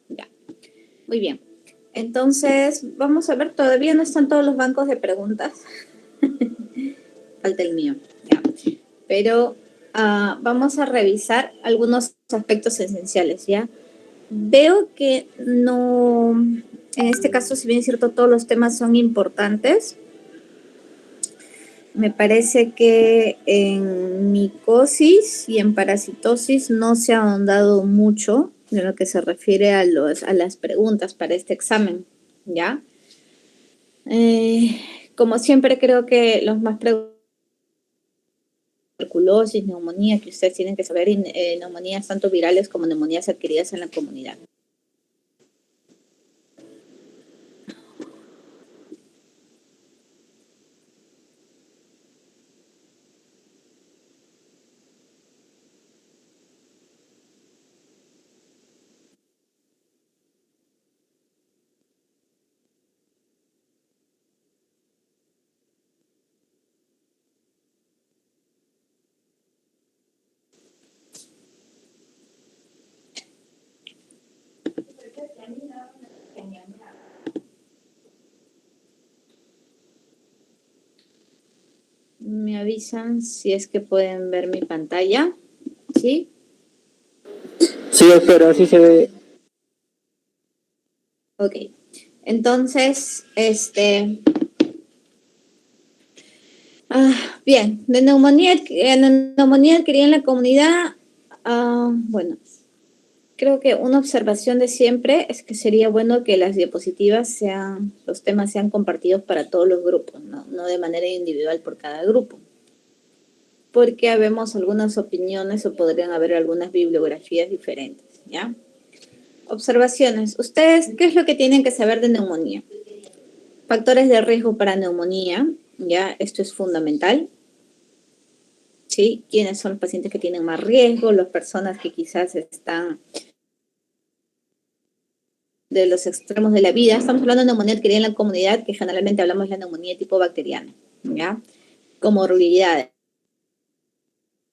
Ya, muy bien. Entonces, vamos a ver, todavía no están todos los bancos de preguntas. Falta el mío, ya. Pero vamos a revisar algunos aspectos esenciales, ¿ya? Veo que no, en este caso, si bien es cierto, todos los temas son importantes, me parece que en micosis y en parasitosis no se ha ahondado mucho de lo que se refiere a las preguntas para este examen, ¿ya? Como siempre, creo que los más tuberculosis, neumonía, que ustedes tienen que saber, neumonías tanto virales como neumonías adquiridas en la comunidad. Me avisan si es que pueden ver mi pantalla, ¿sí? Sí, doctora, así se ve. Ok, entonces, bien, de neumonía adquirida en la comunidad, bueno, creo que una observación de siempre es que sería bueno que las diapositivas los temas sean compartidos para todos los grupos, no de manera individual por cada grupo. Porque habemos algunas opiniones o podrían haber algunas bibliografías diferentes, ¿ya? Observaciones. ¿Ustedes qué es lo que tienen que saber de neumonía? Factores de riesgo para neumonía, ¿ya? Esto es fundamental. ¿Sí? ¿Quiénes son los pacientes que tienen más riesgo? Las personas que quizás están de los extremos de la vida. Estamos hablando de neumonía adquirida en la comunidad, que generalmente hablamos de la neumonía tipo bacteriana, ¿ya? Comorbilidades.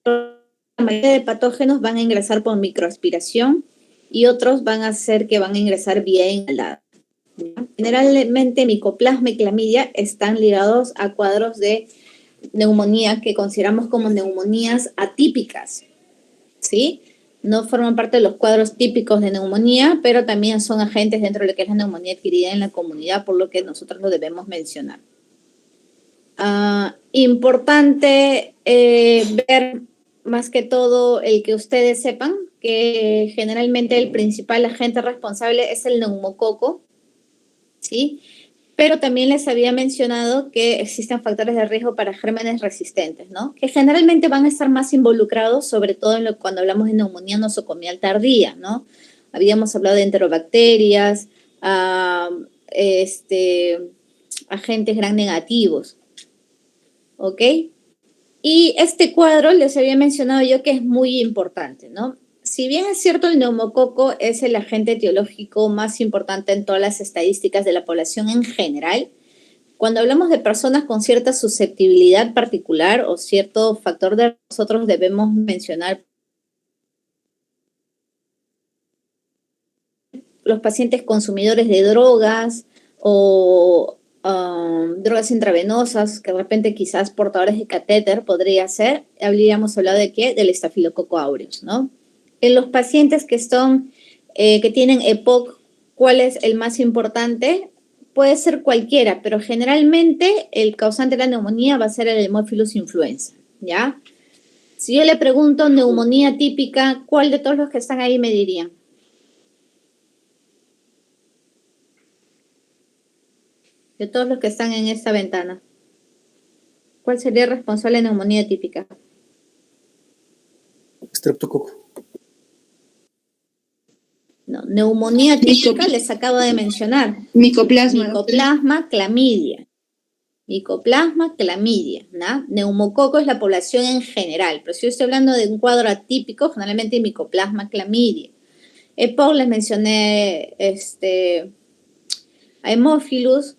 La mayoría de patógenos van a ingresar por microaspiración y otros van a ser que van a ingresar vía inhalada. Generalmente micoplasma y clamidia están ligados a cuadros de neumonía que consideramos como neumonías atípicas, ¿sí? No forman parte de los cuadros típicos de neumonía, pero también son agentes dentro de lo que es la neumonía adquirida en la comunidad, por lo que nosotros lo debemos mencionar. Importante ver más que todo el que ustedes sepan que generalmente el principal agente responsable es el neumococo, ¿sí? Pero también les había mencionado que existen factores de riesgo para gérmenes resistentes, ¿no? Que generalmente van a estar más involucrados, sobre todo cuando hablamos de neumonía nosocomial tardía, ¿no? Habíamos hablado de enterobacterias, agentes gram negativos, ¿ok? Y este cuadro les había mencionado yo que es muy importante, ¿no? Si bien es cierto, el neumococo es el agente etiológico más importante en todas las estadísticas de la población en general, cuando hablamos de personas con cierta susceptibilidad particular o cierto factor de nosotros debemos mencionar los pacientes consumidores de drogas o drogas intravenosas, que de repente quizás portadores de catéter podría ser, habríamos hablado de qué, del estafilococo aureus, ¿no? En los pacientes que tienen EPOC, ¿cuál es el más importante? Puede ser cualquiera, pero generalmente el causante de la neumonía va a ser el Haemophilus influenza, ¿ya? Si yo le pregunto neumonía típica, ¿cuál de todos los que están ahí me dirían? De todos los que están en esta ventana, ¿cuál sería el responsable de neumonía típica? Streptococo. No, neumonía típica les acabo de mencionar. Micoplasma. Micoplasma, clamidia. Micoplasma, clamidia, ¿no? Neumococo es la población en general, pero si yo estoy hablando de un cuadro atípico, generalmente micoplasma, clamidia. EPOC les mencioné Haemophilus,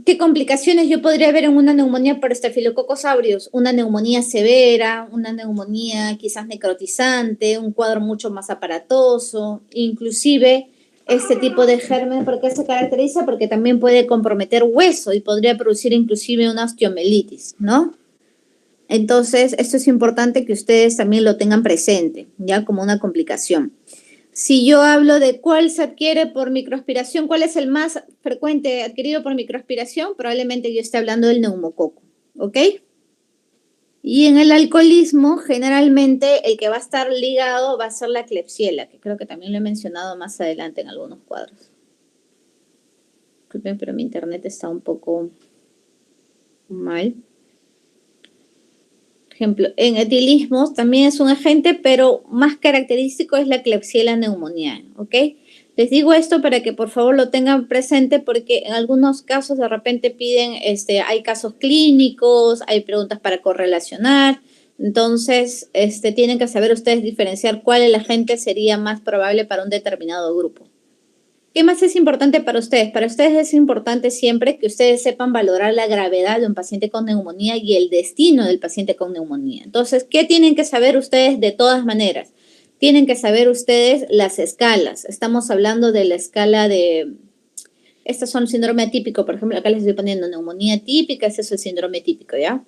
¿Qué complicaciones yo podría ver en una neumonía por Staphylococcus aureus? Una neumonía severa, una neumonía quizás necrotizante, un cuadro mucho más aparatoso, inclusive este tipo de germen, ¿por qué se caracteriza? Porque también puede comprometer hueso y podría producir inclusive una osteomelitis, ¿no? Entonces, esto es importante que ustedes también lo tengan presente, ya como una complicación. Si yo hablo de cuál se adquiere por microaspiración, ¿cuál es el más frecuente adquirido por microaspiración? Probablemente yo esté hablando del neumococo, ¿ok? Y en el alcoholismo, generalmente el que va a estar ligado va a ser la Klebsiella, que creo que también lo he mencionado más adelante en algunos cuadros. Disculpen, pero mi internet está un poco mal. Por ejemplo, en etilismos también es un agente, pero más característico es la Klebsiella pneumoniae, ¿ok? Les digo esto para que por favor lo tengan presente porque en algunos casos de repente piden, hay casos clínicos, hay preguntas para correlacionar, entonces tienen que saber ustedes diferenciar cuál el agente sería más probable para un determinado grupo. ¿Qué más es importante para ustedes? Para ustedes es importante siempre que ustedes sepan valorar la gravedad de un paciente con neumonía y el destino del paciente con neumonía. Entonces, ¿qué tienen que saber ustedes de todas maneras? Tienen que saber ustedes las escalas. Estamos hablando de la escala de... Estos son síndrome atípico, por ejemplo, acá les estoy poniendo neumonía típica, ese es el síndrome típico, ¿ya?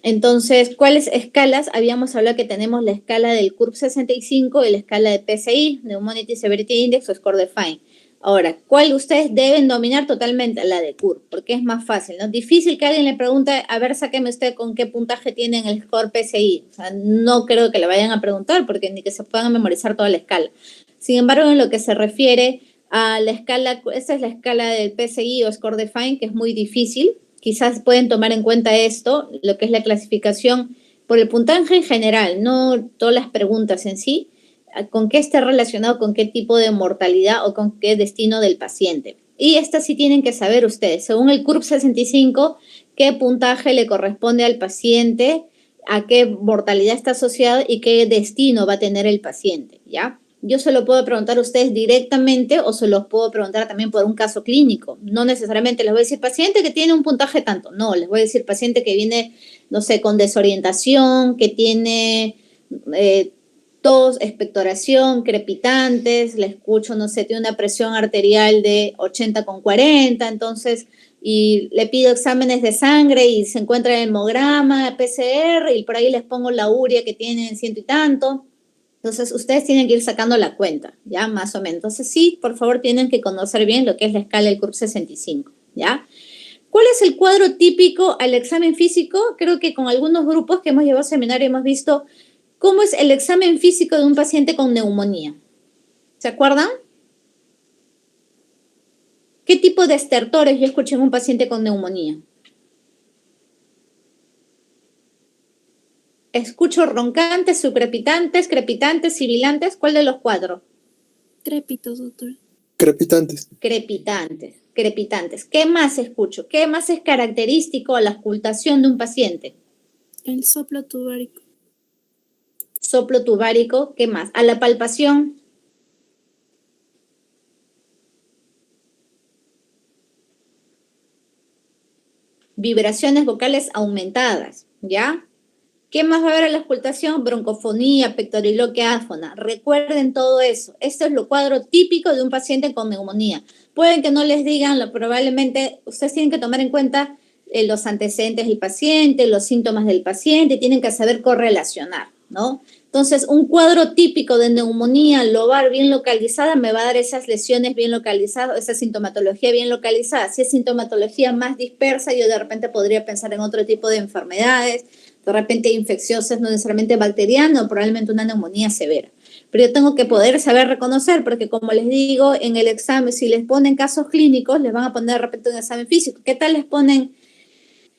Entonces, ¿cuáles escalas? Habíamos hablado que tenemos la escala del CURB 65 y la escala de PSI, Pneummonity Severity Index o Score Define. Ahora, ¿cuál ustedes deben dominar totalmente? La de CURB, porque es más fácil, ¿no? Difícil que alguien le pregunte, a ver, sáqueme usted con qué puntaje tiene en el Score PSI. O sea, no creo que le vayan a preguntar, porque ni que se puedan memorizar toda la escala. Sin embargo, en lo que se refiere a la escala, esa es la escala del PSI o Score Define, que es muy difícil. Quizás pueden tomar en cuenta esto, lo que es la clasificación por el puntaje en general, no todas las preguntas en sí, con qué esté relacionado, con qué tipo de mortalidad o con qué destino del paciente. Y estas sí tienen que saber ustedes, según el CURB 65, qué puntaje le corresponde al paciente, a qué mortalidad está asociado y qué destino va a tener el paciente, ¿ya? Yo se lo puedo preguntar a ustedes directamente o se los puedo preguntar también por un caso clínico. No necesariamente les voy a decir paciente que tiene un puntaje tanto. No, les voy a decir paciente que viene, no sé, con desorientación, que tiene tos, expectoración, crepitantes, le escucho, no sé, tiene una presión arterial de 80/40, entonces, y le pido exámenes de sangre y se encuentra el hemograma, PCR, y por ahí les pongo la urea que tiene en 100 y tanto. Entonces, ustedes tienen que ir sacando la cuenta, ¿ya? Más o menos. Entonces, sí, por favor, tienen que conocer bien lo que es la escala del CURB 65, ¿ya? ¿Cuál es el cuadro típico al examen físico? Creo que con algunos grupos que hemos llevado seminario hemos visto cómo es el examen físico de un paciente con neumonía. ¿Se acuerdan? ¿Qué tipo de estertores yo escuché en un paciente con neumonía? Escucho roncantes, subcrepitantes, crepitantes, sibilantes. ¿Cuál de los cuatro? Crépitos, doctor. Crepitantes. Crepitantes. ¿Qué más escucho? ¿Qué más es característico a la ocultación de un paciente? El soplo tubárico. Soplo tubárico. ¿Qué más? A la palpación. Vibraciones vocales aumentadas, ¿ya? ¿Qué más va a haber a la ocultación? Broncofonía, pectoriloquia áfona. Recuerden todo eso. Esto es lo cuadro típico de un paciente con neumonía. Pueden que no les digan, probablemente ustedes tienen que tomar en cuenta los antecedentes del paciente, los síntomas del paciente, tienen que saber correlacionar, ¿no? Entonces, un cuadro típico de neumonía lobar bien localizada me va a dar esas lesiones bien localizadas, esa sintomatología bien localizada. Si es sintomatología más dispersa, yo de repente podría pensar en otro tipo de enfermedades, de repente infecciosas, no necesariamente bacterianas, o probablemente una neumonía severa. Pero yo tengo que poder saber reconocer, porque como les digo, en el examen, si les ponen casos clínicos, les van a poner de repente un examen físico. ¿Qué tal les ponen?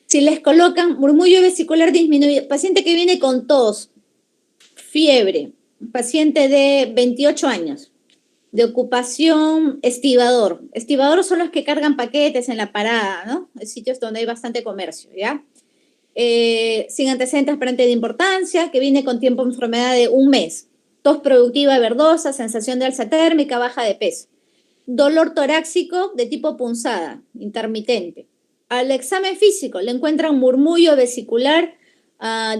Si les colocan murmullo vesicular disminuido, paciente que viene con tos, fiebre, paciente de 28 años, de ocupación estibador. Estibador son los que cargan paquetes en la parada, ¿no? En sitios donde hay bastante comercio, ¿ya? Sin antecedentes aparentes de importancia, que viene con tiempo de enfermedad de un mes. Tos productiva verdosa, sensación de alza térmica, baja de peso. dolor torácico de tipo punzada, intermitente. Al examen físico le encuentran murmullo vesicular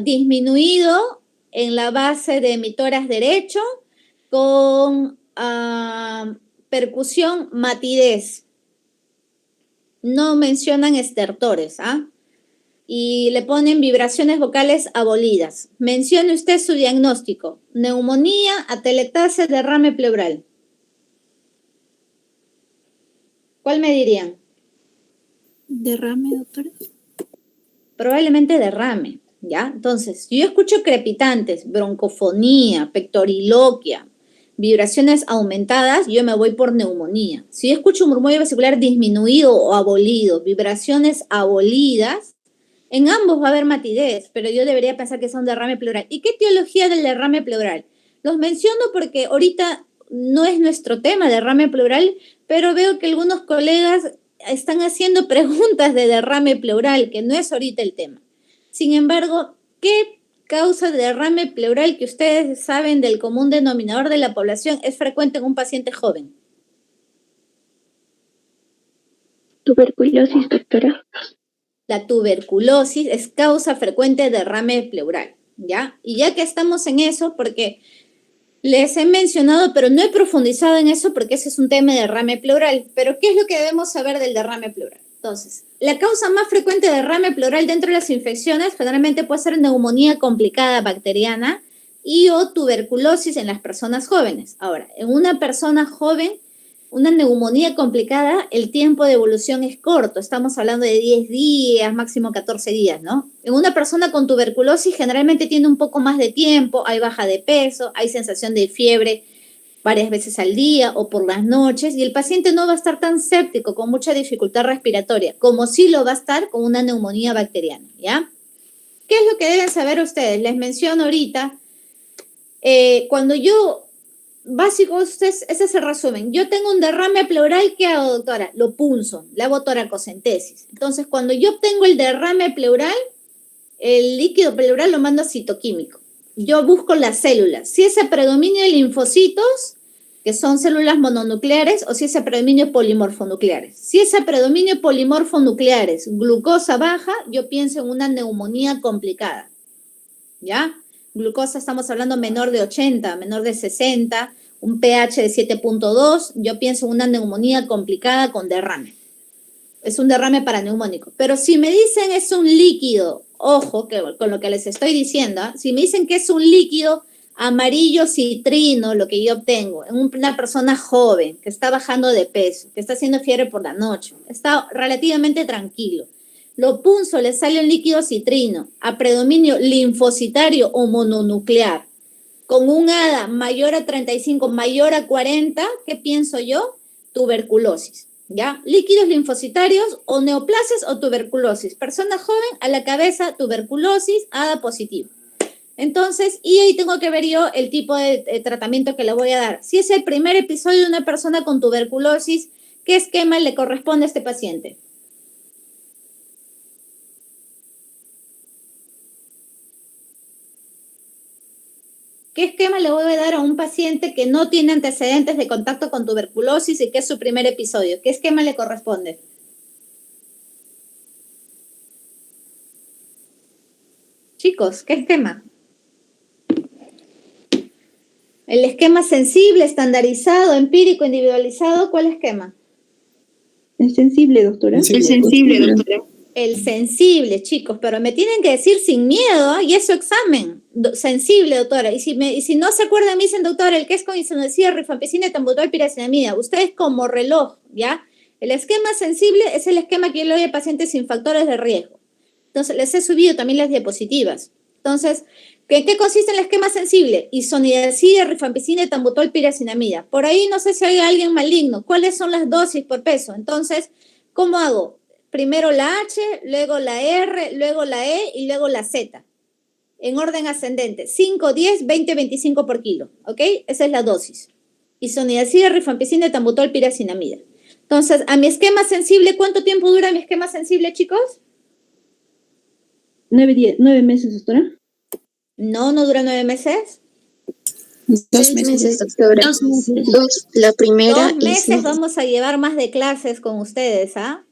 disminuido en la base de emitoras derecho con percusión matidez. No mencionan estertores, y le ponen vibraciones vocales abolidas. Mencione usted su diagnóstico: neumonía, atelectasia, derrame pleural. ¿Cuál me dirían? Derrame, doctora. Probablemente derrame, ¿ya? Entonces, si yo escucho crepitantes, broncofonía, pectoriloquia, vibraciones aumentadas, yo me voy por neumonía. Si yo escucho un murmullo vesicular disminuido o abolido, vibraciones abolidas, en ambos va a haber matidez, pero yo debería pensar que es un derrame pleural. ¿Y qué etiología del derrame pleural? Los menciono porque ahorita no es nuestro tema, derrame pleural, pero veo que algunos colegas están haciendo preguntas de derrame pleural, que no es ahorita el tema. Sin embargo, ¿qué causa de derrame pleural que ustedes saben del común denominador de la población es frecuente en un paciente joven? Tuberculosis, doctora. La tuberculosis es causa frecuente de derrame pleural, ¿ya? Y ya que estamos en eso, porque les he mencionado, pero no he profundizado en eso porque ese es un tema de derrame pleural. Pero ¿qué es lo que debemos saber del derrame pleural? Entonces, la causa más frecuente de derrame pleural dentro de las infecciones generalmente puede ser neumonía complicada bacteriana y o tuberculosis en las personas jóvenes. Ahora, en una persona joven, una neumonía complicada, el tiempo de evolución es corto. Estamos hablando de 10 días, máximo 14 días, ¿no? En una persona con tuberculosis generalmente tiene un poco más de tiempo, hay baja de peso, hay sensación de fiebre varias veces al día o por las noches, y el paciente no va a estar tan séptico, con mucha dificultad respiratoria, como sí lo va a estar con una neumonía bacteriana, ¿ya? ¿Qué es lo que deben saber ustedes? Les menciono ahorita, cuando yo... Básico, ese es el resumen. Yo tengo un derrame pleural, ¿qué hago, doctora? Lo punzo, le hago toracocentesis. Entonces, cuando yo obtengo el derrame pleural, el líquido pleural lo mando a citoquímico. Yo busco las células. Si ese predominio de linfocitos, que son células mononucleares, o si ese predominio polimorfonucleares. Si ese predominio polimorfonucleares, glucosa baja, yo pienso en una neumonía complicada, ¿ya? Glucosa estamos hablando menor de 80, menor de 60, un pH de 7.2, yo pienso en una neumonía complicada con derrame. Es un derrame paraneumónico. Pero si me dicen es un líquido, ojo que con lo que les estoy diciendo, si me dicen que es un líquido amarillo citrino, lo que yo obtengo en una persona joven que está bajando de peso, que está haciendo fiebre por la noche, está relativamente tranquilo, lo punzo, le sale un líquido citrino a predominio linfocitario o mononuclear, con un ADA mayor a 35, mayor a 40, ¿qué pienso yo? Tuberculosis, ¿ya? Líquidos linfocitarios o neoplasias o tuberculosis. Persona joven, a la cabeza, tuberculosis, ADA positivo. Entonces, y ahí tengo que ver yo el tipo de tratamiento que le voy a dar. Si es el primer episodio de una persona con tuberculosis, ¿qué esquema le corresponde a este paciente? ¿Qué esquema le voy a dar a un paciente que no tiene antecedentes de contacto con tuberculosis y que es su primer episodio? ¿Qué esquema le corresponde? Chicos, ¿qué esquema? El esquema sensible, estandarizado, empírico, individualizado, ¿cuál esquema? Es sensible, doctora. Es sensible, doctora. El sensible, chicos, pero me tienen que decir sin miedo, y es su examen. Sensible, doctora. Y si no se acuerdan, me dicen, doctora, el que es con isoniazida, rifampicina, etambutol, piracinamida. Ustedes como reloj, ¿ya? El esquema sensible es el esquema que yo le doy a pacientes sin factores de riesgo. Entonces, les he subido también las diapositivas. Entonces, ¿en qué consiste el esquema sensible? Isoniazida, rifampicina, etambutol, piracinamida. Por ahí no sé si hay alguien maligno. ¿Cuáles son las dosis por peso? Entonces, ¿cómo hago? Primero la H, luego la R, luego la E y luego la Z. En orden ascendente. 5, 10, 20, 25 por kilo. ¿Ok? Esa es la dosis. Isoniazida, rifampicina, etambutol, piracinamida. Entonces, a mi esquema sensible, ¿cuánto tiempo dura mi esquema sensible, chicos? 9 meses, doctora. No dura 9 meses. 2 meses, doctora. 2 meses. La primera 2 meses vamos a llevar más de clases con ustedes, ¿ah?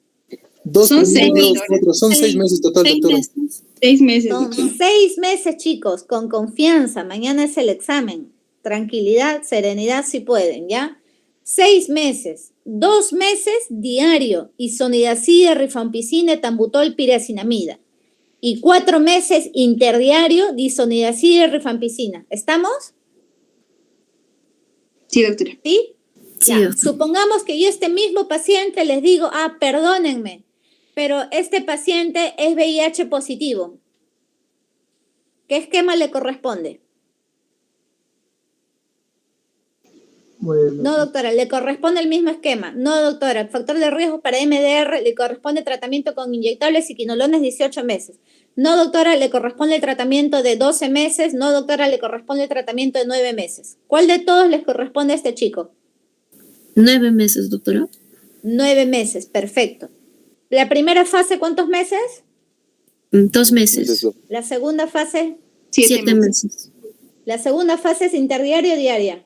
Son 6 meses. Son 6 meses total, 6 doctora. meses. 6 meses, Son doctora. 6 meses, chicos, con confianza. Mañana es el examen. Tranquilidad, serenidad, si pueden, ¿ya? 6 meses. 2 meses diario. Isoniazida, rifampicina, etambutol, piracinamida. Y 4 meses interdiario de isoniazida y rifampicina. ¿Estamos? Sí, doctora. ¿Sí? Sí, Ya. doctora. Supongamos que yo este mismo paciente les digo, perdónenme, pero este paciente es VIH positivo. ¿Qué esquema le corresponde? Bueno, No, doctora, le corresponde el mismo esquema. No, doctora, factor de riesgo para MDR le corresponde tratamiento con inyectables y quinolones 18 meses. No, doctora, le corresponde el tratamiento de 12 meses. No, doctora, le corresponde el tratamiento de 9 meses. ¿Cuál de todos les corresponde a este chico? 9 meses, doctora. 9 meses, perfecto. ¿La primera fase cuántos meses? 2 meses. La segunda fase, 7 meses. la segunda fase es interdiario o diaria.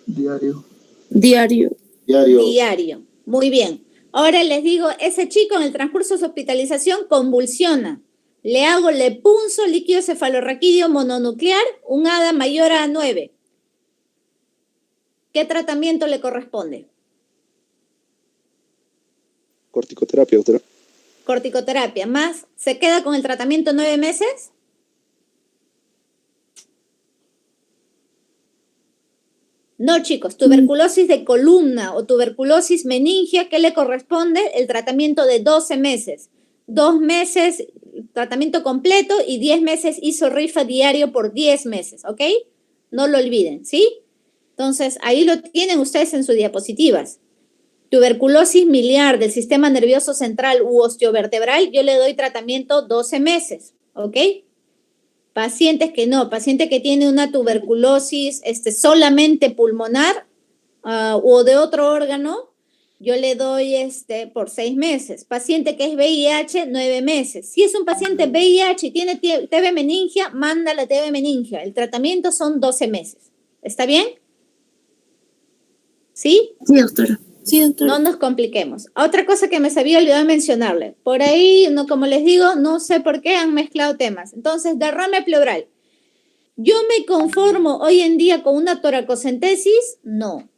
diario. Diario. Diario. Muy bien. Ahora les digo, ese chico en el transcurso de su hospitalización convulsiona. Le punzo líquido cefalorraquídeo mononuclear, un ADA mayor a 9. ¿Qué tratamiento le corresponde? Corticoterapia, doctora. Corticoterapia. ¿Más? ¿Se queda con el tratamiento 9 meses? No, chicos, tuberculosis de columna o tuberculosis meningia, ¿qué le corresponde? El tratamiento de 12 meses. 2 meses tratamiento completo y 10 meses rifa diario por 10 meses, ¿ok? No lo olviden, ¿sí? Entonces, ahí lo tienen ustedes en sus diapositivas. Tuberculosis miliar del sistema nervioso central u osteovertebral, yo le doy tratamiento 12 meses, ¿ok? Pacientes que no, paciente que tiene una tuberculosis solamente pulmonar o de otro órgano, yo le doy por 6 meses. Paciente que es VIH, 9 meses. Si es un paciente VIH y tiene TB meningia, manda la TB meningia. El tratamiento son 12 meses. ¿Está bien? ¿Sí? Sí, doctora. Sí, doctora. No nos compliquemos. Otra cosa que me se había olvidado mencionarle. Por ahí, no, como les digo, no sé por qué han mezclado temas. Entonces, derrame pleural. ¿Yo me conformo hoy en día con una toracocentesis? No.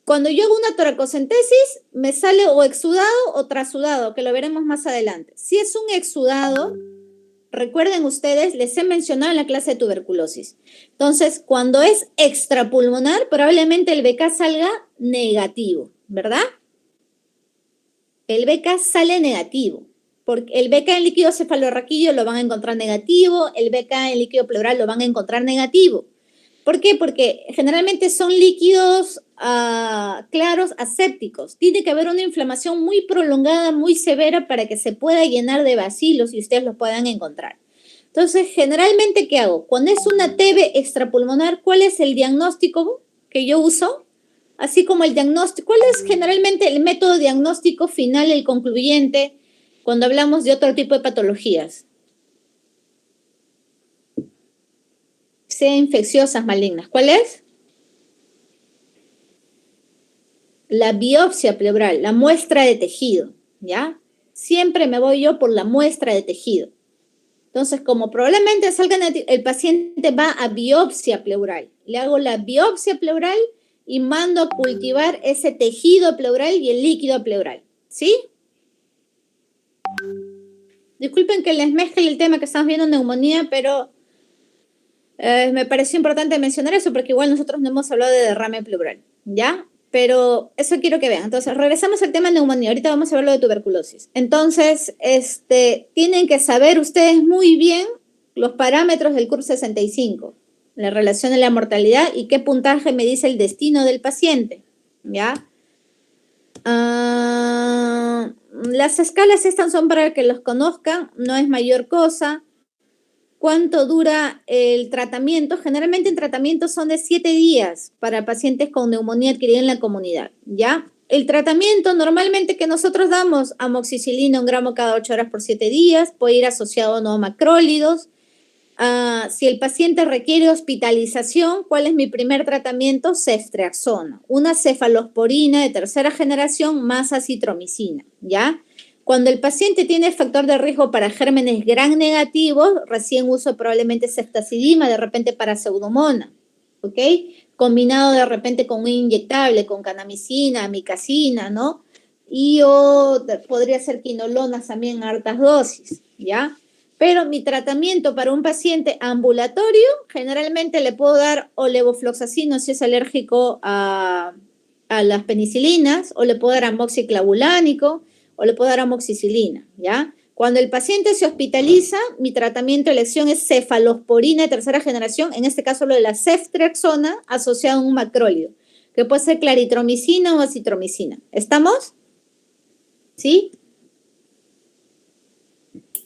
Cuando yo hago una toracocentesis, me sale o exudado o trasudado, que lo veremos más adelante. Si es un exudado, recuerden ustedes, les he mencionado en la clase de tuberculosis. Entonces, cuando es extrapulmonar, probablemente el BK salga negativo, ¿verdad? El BK sale negativo, porque el BK en líquido cefalorraquídeo lo van a encontrar negativo, el BK en líquido pleural lo van a encontrar negativo. ¿Por qué? Porque generalmente son líquidos claros asépticos. Tiene que haber una inflamación muy prolongada, muy severa para que se pueda llenar de bacilos y ustedes los puedan encontrar. Entonces, generalmente, ¿qué hago? Cuando es una TB extrapulmonar, ¿cuál es el diagnóstico que yo uso? Así como el diagnóstico, ¿cuál es generalmente el método diagnóstico final, el concluyente, cuando hablamos de otro tipo de patologías? Sea infecciosas malignas. ¿Cuál es? La biopsia pleural, la muestra de tejido, ¿ya? Siempre me voy yo por la muestra de tejido. Entonces, como probablemente salga el paciente va a biopsia pleural. Le hago la biopsia pleural y mando a cultivar ese tejido pleural y el líquido pleural, ¿sí? Disculpen que les mezcle el tema que estamos viendo, neumonía, pero me pareció importante mencionar eso porque igual nosotros no hemos hablado de derrame pleural, ¿ya? Pero eso quiero que vean. Entonces, regresamos al tema de neumonía. Ahorita vamos a hablar de tuberculosis. Entonces, tienen que saber ustedes muy bien los parámetros del CURP 65, la relación de la mortalidad y qué puntaje me dice el destino del paciente, ¿ya? Las escalas estas son para que los conozcan, no es mayor cosa. ¿Cuánto dura el tratamiento? Generalmente el tratamiento son de 7 días para pacientes con neumonía adquirida en la comunidad, ¿ya? El tratamiento normalmente que nosotros damos, amoxicilina 1 gramo cada 8 horas por 7 días, puede ir asociado a no macrólidos. Si el paciente requiere hospitalización, ¿cuál es mi primer tratamiento? Ceftriaxona, una cefalosporina de tercera generación más acitromicina, ¿ya? Cuando el paciente tiene factor de riesgo para gérmenes gram negativos, recién uso probablemente ceftazidima, de repente para pseudomonas, ¿ok? Combinado de repente con un inyectable, con canamicina, amicacina, ¿no? Podría ser quinolonas también en altas dosis, ¿ya? Pero mi tratamiento para un paciente ambulatorio, generalmente le puedo dar o levofloxacino si es alérgico a las penicilinas, o le puedo dar amoxiclavulánico, o le puedo dar amoxicilina, ¿ya? Cuando el paciente se hospitaliza, mi tratamiento de elección es cefalosporina de tercera generación, en este caso lo de la ceftriaxona asociado a un macrólido, que puede ser claritromicina o acitromicina. ¿Estamos? ¿Sí?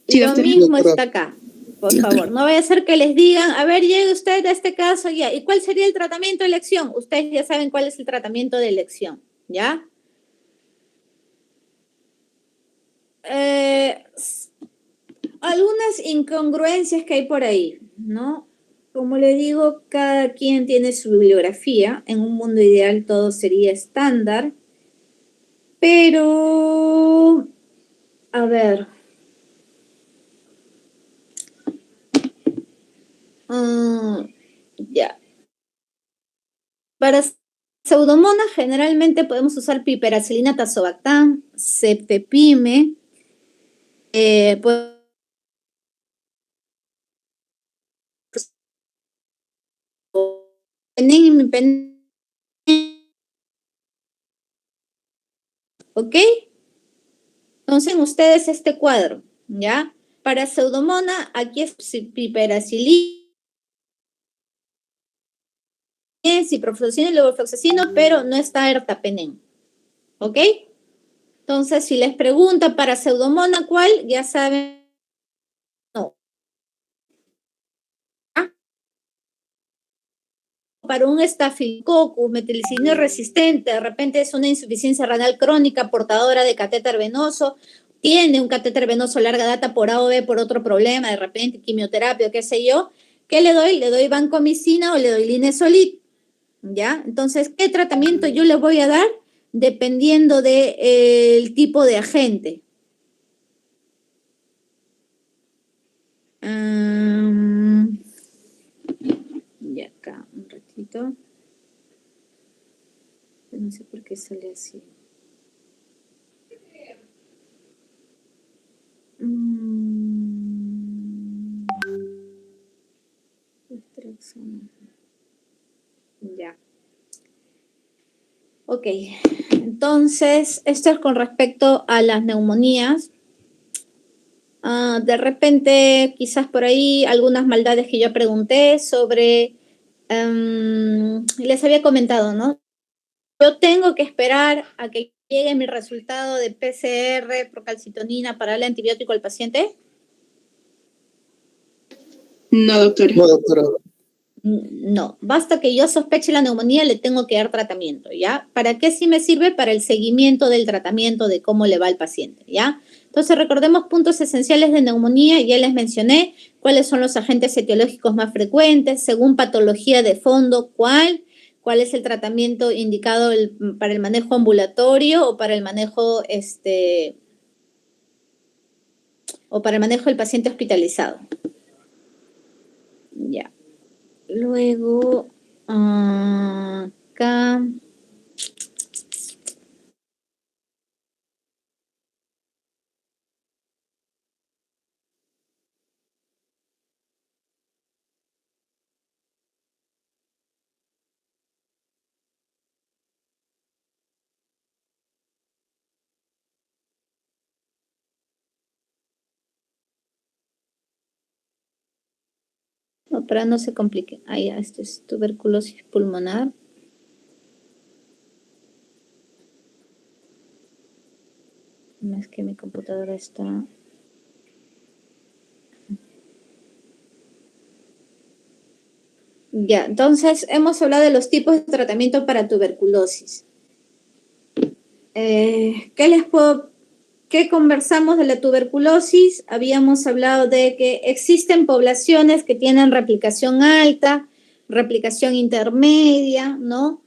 Sí, Lo doctora. mismo está acá, por Sí, favor. doctora. No vaya a ser que les digan, a ver, llegue usted a este caso ya. ¿Y cuál sería el tratamiento de elección? Ustedes ya saben cuál es el tratamiento de elección, ¿ya? Algunas incongruencias que hay por ahí, ¿no? Como le digo, cada quien tiene su bibliografía. En un mundo ideal todo sería estándar. Pero, a ver. Ya. Para pseudomonas generalmente podemos usar piperacilina tazobactam, cefepime, ¿ok? Entonces ustedes este cuadro, ¿ya? Para pseudomona, aquí es piperacilina, ciprofloxacino y levofloxacino, pero no está ertapenem, ¿ok? Entonces, si les preguntan para pseudomona, ¿cuál? Ya saben, no. Para un estafilococcus meticilino resistente, de repente es una insuficiencia renal crónica portadora de catéter venoso, tiene un catéter venoso larga data por A o B por otro problema, de repente quimioterapia o qué sé yo, ¿qué le doy? Le doy vancomicina o le doy linezolid, ¿ya? Entonces, ¿qué tratamiento yo le voy a dar? Dependiendo del tipo de agente. Y acá, un ratito. No sé por qué sale así. Ya. Ok, entonces, esto es con respecto a las neumonías. De repente, quizás por ahí, algunas maldades que yo pregunté sobre, les había comentado, ¿no? Yo tengo que esperar a que llegue mi resultado de PCR, procalcitonina para darle antibiótico al paciente. No, doctora. No, doctora. No, basta que yo sospeche la neumonía, le tengo que dar tratamiento, ¿ya? ¿Para qué sí me sirve? Para el seguimiento del tratamiento, de cómo le va al paciente, ¿ya? Entonces, recordemos puntos esenciales de neumonía, ya les mencioné cuáles son los agentes etiológicos más frecuentes, según patología de fondo, cuál es el tratamiento indicado para el manejo ambulatorio o para el manejo, o para el manejo del paciente hospitalizado. Ya. Luego, acá. No, para no se complique. Ahí, esto es tuberculosis pulmonar. No es que mi computadora está... Ya, entonces hemos hablado de los tipos de tratamiento para tuberculosis. ¿Qué les puedo ¿Qué conversamos de la tuberculosis? Habíamos hablado de que existen poblaciones que tienen replicación alta, replicación intermedia, ¿no?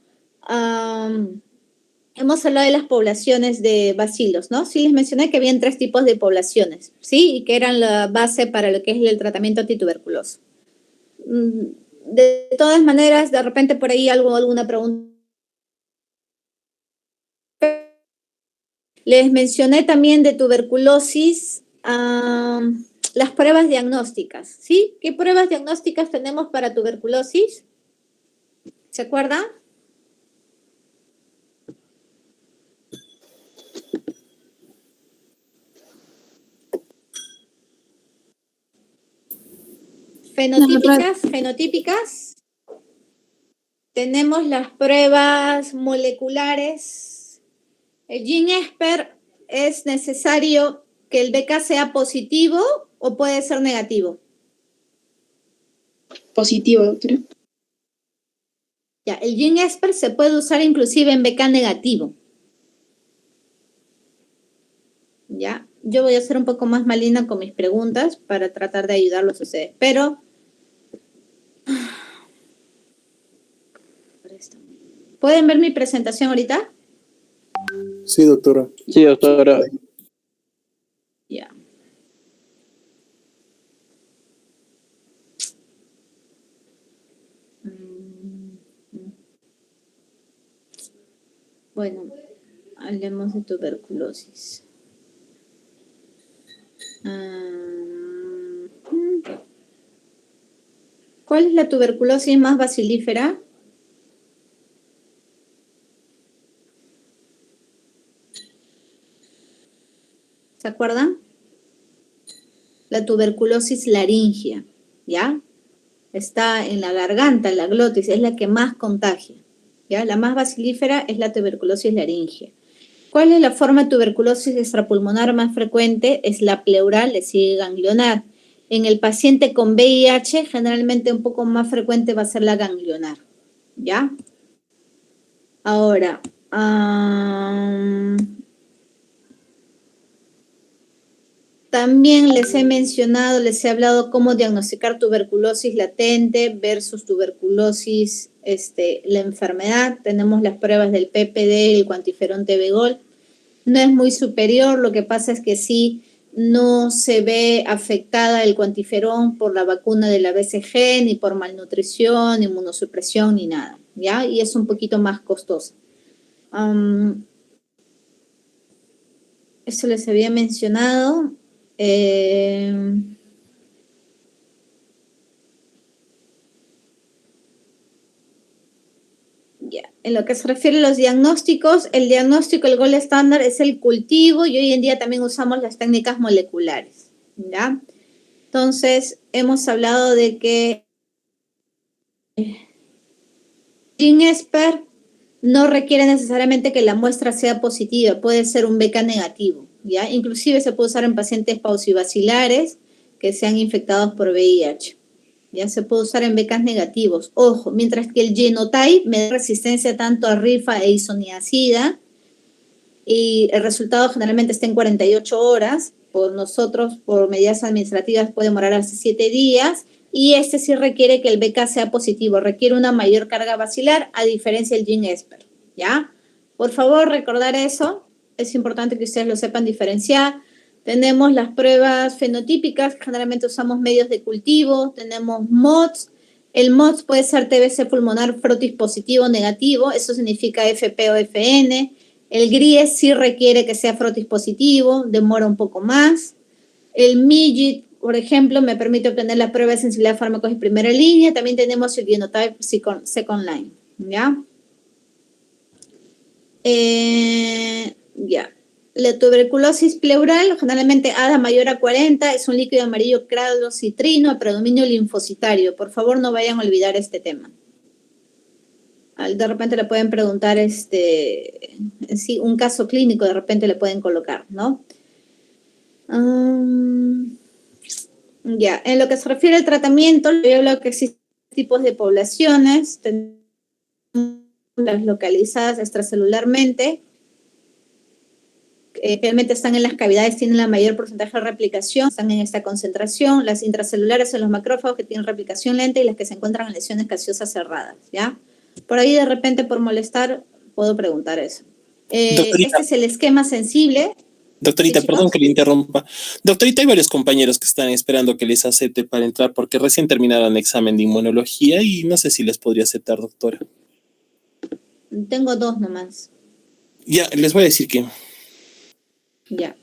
Hemos hablado de las poblaciones de bacilos, ¿no? Sí, les mencioné que habían 3 tipos de poblaciones, ¿sí? Y que eran la base para lo que es el tratamiento antituberculoso. De todas maneras, de repente por ahí alguna pregunta. Les mencioné también de tuberculosis las pruebas diagnósticas, ¿sí? ¿Qué pruebas diagnósticas tenemos para tuberculosis? ¿Se acuerdan? Fenotípicas. Tenemos las pruebas moleculares. El GeneSper, ¿es necesario que el BK sea positivo o puede ser negativo? Positivo, doctora. Ya, el GeneSper se puede usar inclusive en BK negativo. Ya, yo voy a ser un poco más malina con mis preguntas para tratar de ayudarlos a ustedes, pero ¿pueden ver mi presentación ahorita? Sí, doctora. Sí, doctora. Ya. Bueno, hablemos de tuberculosis. ¿Cuál es la tuberculosis más bacilífera? ¿Se acuerdan? La tuberculosis laringea, ¿ya? Está en la garganta, en la glotis, es la que más contagia, ¿ya? La más bacilífera es la tuberculosis laringea. ¿Cuál es la forma de tuberculosis extrapulmonar más frecuente? Es la pleural, le sigue ganglionar. En el paciente con VIH, generalmente un poco más frecuente va a ser la ganglionar, ¿ya? Ahora, también les he mencionado, les he hablado cómo diagnosticar tuberculosis latente versus tuberculosis, la enfermedad. Tenemos las pruebas del PPD, el cuantiferón T-Begol. No es muy superior, lo que pasa es que sí no se ve afectada el cuantiferón por la vacuna de la BCG, ni por malnutrición, inmunosupresión, ni nada, ¿ya? Y es un poquito más costoso. Eso les había mencionado. Ya. En lo que se refiere a los diagnósticos, el diagnóstico, el gold estándar es el cultivo y hoy en día también usamos las técnicas moleculares, ¿ya? Entonces, hemos hablado de que GeneSper no requiere necesariamente que la muestra sea positiva, puede ser un BK negativo, ¿ya? Inclusive se puede usar en pacientes paucibacilares que sean infectados por VIH. Ya se puede usar en BK negativos. Ojo, mientras que el genotype me da resistencia tanto a rifa e isoniazida y el resultado generalmente está en 48 horas, por nosotros, por medidas administrativas puede demorar hasta 7 días, y este sí requiere que el BK sea positivo, requiere una mayor carga bacilar, a diferencia del GeneSper, ¿ya? Por favor, recordar eso, es importante que ustedes lo sepan diferenciar. Tenemos las pruebas fenotípicas, generalmente usamos medios de cultivo, tenemos MODS, el MODS puede ser TBC pulmonar frotis positivo o negativo, eso significa FP o FN. El GRIES sí requiere que sea frotis positivo, demora un poco más. El MIGIT, por ejemplo, me permite obtener la prueba de sensibilidad a fármacos de primera línea. También tenemos el genotype second line, ¿ya? Ya. La tuberculosis pleural, generalmente ADA mayor a 40, es un líquido amarillo claro citrino a predominio linfocitario. Por favor, no vayan a olvidar este tema. De repente le pueden preguntar, sí, un caso clínico, de repente le pueden colocar, ¿no? Ya, en lo que se refiere al tratamiento, yo he hablado que existen tipos de poblaciones, tenemos las localizadas extracelularmente, realmente están en las cavidades, tienen la mayor porcentaje de replicación, están en esta concentración, las intracelulares en los macrófagos que tienen replicación lenta y las que se encuentran en lesiones gaseosas cerradas, ¿ya? Por ahí de repente por molestar puedo preguntar eso. Doctorita. Este es el esquema sensible. Doctorita, ¿Sí, perdón chicos? que le interrumpa. Doctorita, hay varios compañeros que están esperando que les acepte para entrar porque recién terminaron examen de inmunología y no sé si les podría aceptar, doctora. Tengo 2 nomás. Ya, les voy a decir que... Ya.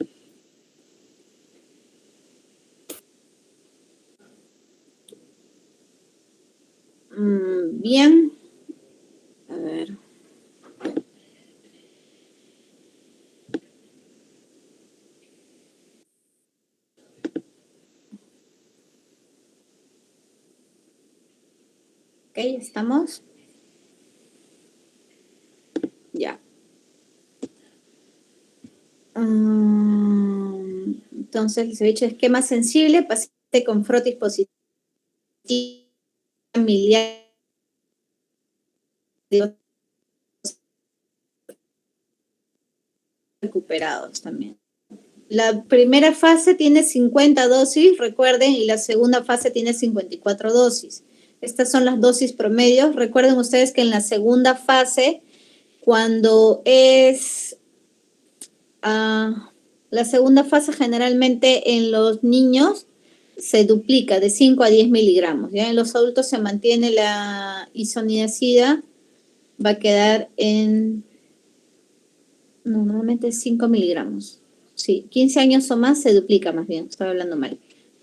Bien. A ver. Ok, ¿estamos? Ya. Entonces, les he dicho esquema sensible, paciente con frotis positiva, miliar, recuperados también. La primera fase tiene 50 dosis, recuerden, y la segunda fase tiene 54 dosis. Estas son las dosis promedios. Recuerden ustedes que en la segunda fase, cuando es... la segunda fase generalmente en los niños se duplica de 5 a 10 miligramos. ¿Ya? En los adultos se mantiene la isoniazida, va a quedar en... No, normalmente 5 miligramos. Sí, 15 años o más se duplica más bien, estaba hablando mal.